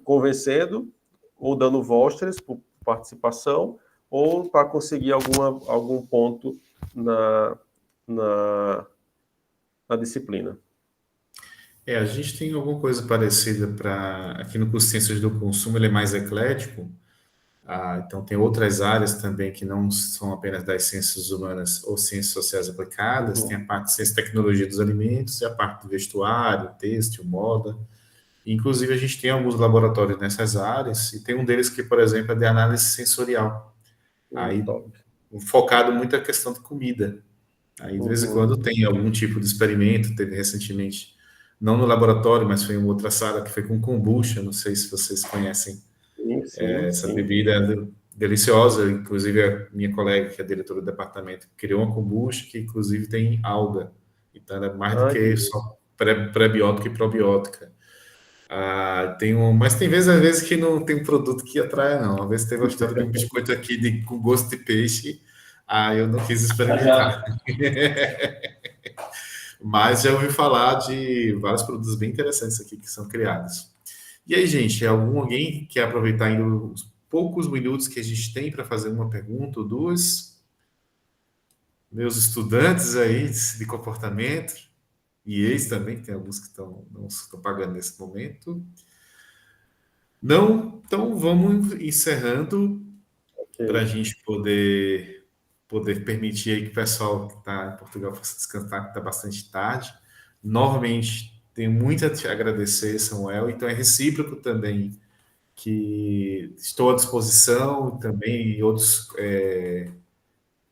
convencendo ou dando vouchers por participação, ou para conseguir algum ponto na, na, na disciplina. A gente tem alguma coisa parecida para. Aqui no curso de Ciências do Consumo, ele é mais eclético. Então, tem outras áreas também que não são apenas das ciências humanas ou ciências sociais aplicadas. Tem a parte de ciência e tecnologia dos alimentos e a parte do vestuário, têxtil, moda. Inclusive, a gente tem alguns laboratórios nessas áreas, e tem um deles que, por exemplo, é de análise sensorial. Aí, Top. focado muito na questão de comida. Aí, de vez em Uhum. quando, tem algum tipo de experimento. Teve recentemente, não no laboratório, mas foi em outra sala, que foi com kombucha. Não sei se vocês conhecem Sim, sim, essa sim. bebida deliciosa. Inclusive, a minha colega, que é diretora do departamento, criou uma kombucha que, inclusive, tem alga. Então, ela é mais do Ai, que que delícia. só pré-biótica e probiótica. Mas tem vezes, às vezes, que não tem um produto que atrai, não. Às vezes teve a história de um biscoito aqui com gosto de peixe. Eu não quis experimentar. Mas já ouvi falar de vários produtos bem interessantes aqui que são criados. E aí, gente, alguém quer aproveitar ainda os poucos minutos que a gente tem para fazer uma pergunta ou duas? Meus estudantes aí de comportamento, e ex também, que tem alguns que não estão pagando nesse momento. Não, então vamos encerrando para a Ok. gente poder permitir aí que o pessoal que está em Portugal possa descansar, que está bastante tarde. Novamente, tenho muito a te agradecer, Samuel, então é recíproco também, que estou à disposição, também e outros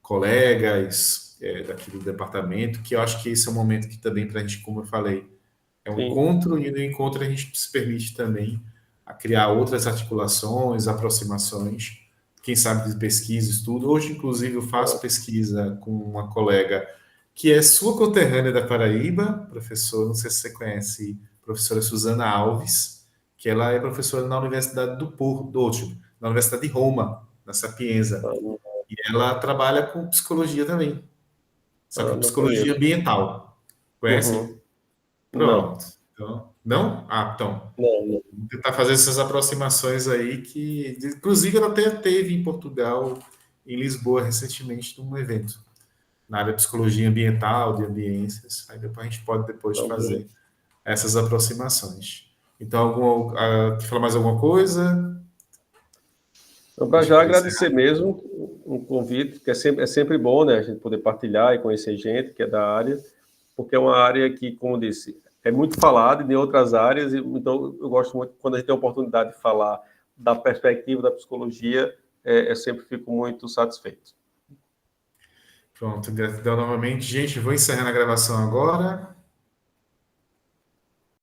colegas daqui do departamento, que eu acho que esse é um momento que também para a gente, como eu falei, É um sim. encontro, e no encontro a gente se permite também a criar outras articulações, aproximações, quem sabe de pesquisa, estudo. Hoje, inclusive, eu faço pesquisa com uma colega que é sua conterrânea da Paraíba, professor, não sei se você conhece, professora Suzana Alves, que ela é professora na Universidade do Porto, na Universidade de Roma, na Sapienza. E ela trabalha com psicologia também, só que Não psicologia conheço. ambiental. Conhece? Uhum. Não, Pronto. Então, não? Ah, então. não, não. Vamos tentar fazer essas aproximações aí que, inclusive, ela até teve em Portugal, em Lisboa, recentemente, num evento na área de psicologia ambiental, de ambiências. Aí depois a gente pode depois Não, fazer essas aproximações. Então, quer falar mais alguma coisa? Então, para Deixa já para agradecer encerrar. mesmo um convite, que é sempre bom, né, a gente poder partilhar e conhecer gente que é da área, porque é uma área que, como eu disse, é muito falada em outras áreas, então eu gosto muito quando a gente tem a oportunidade de falar da perspectiva da psicologia, eu sempre fico muito satisfeito. Pronto, gratidão novamente. Gente, vou encerrando a gravação agora.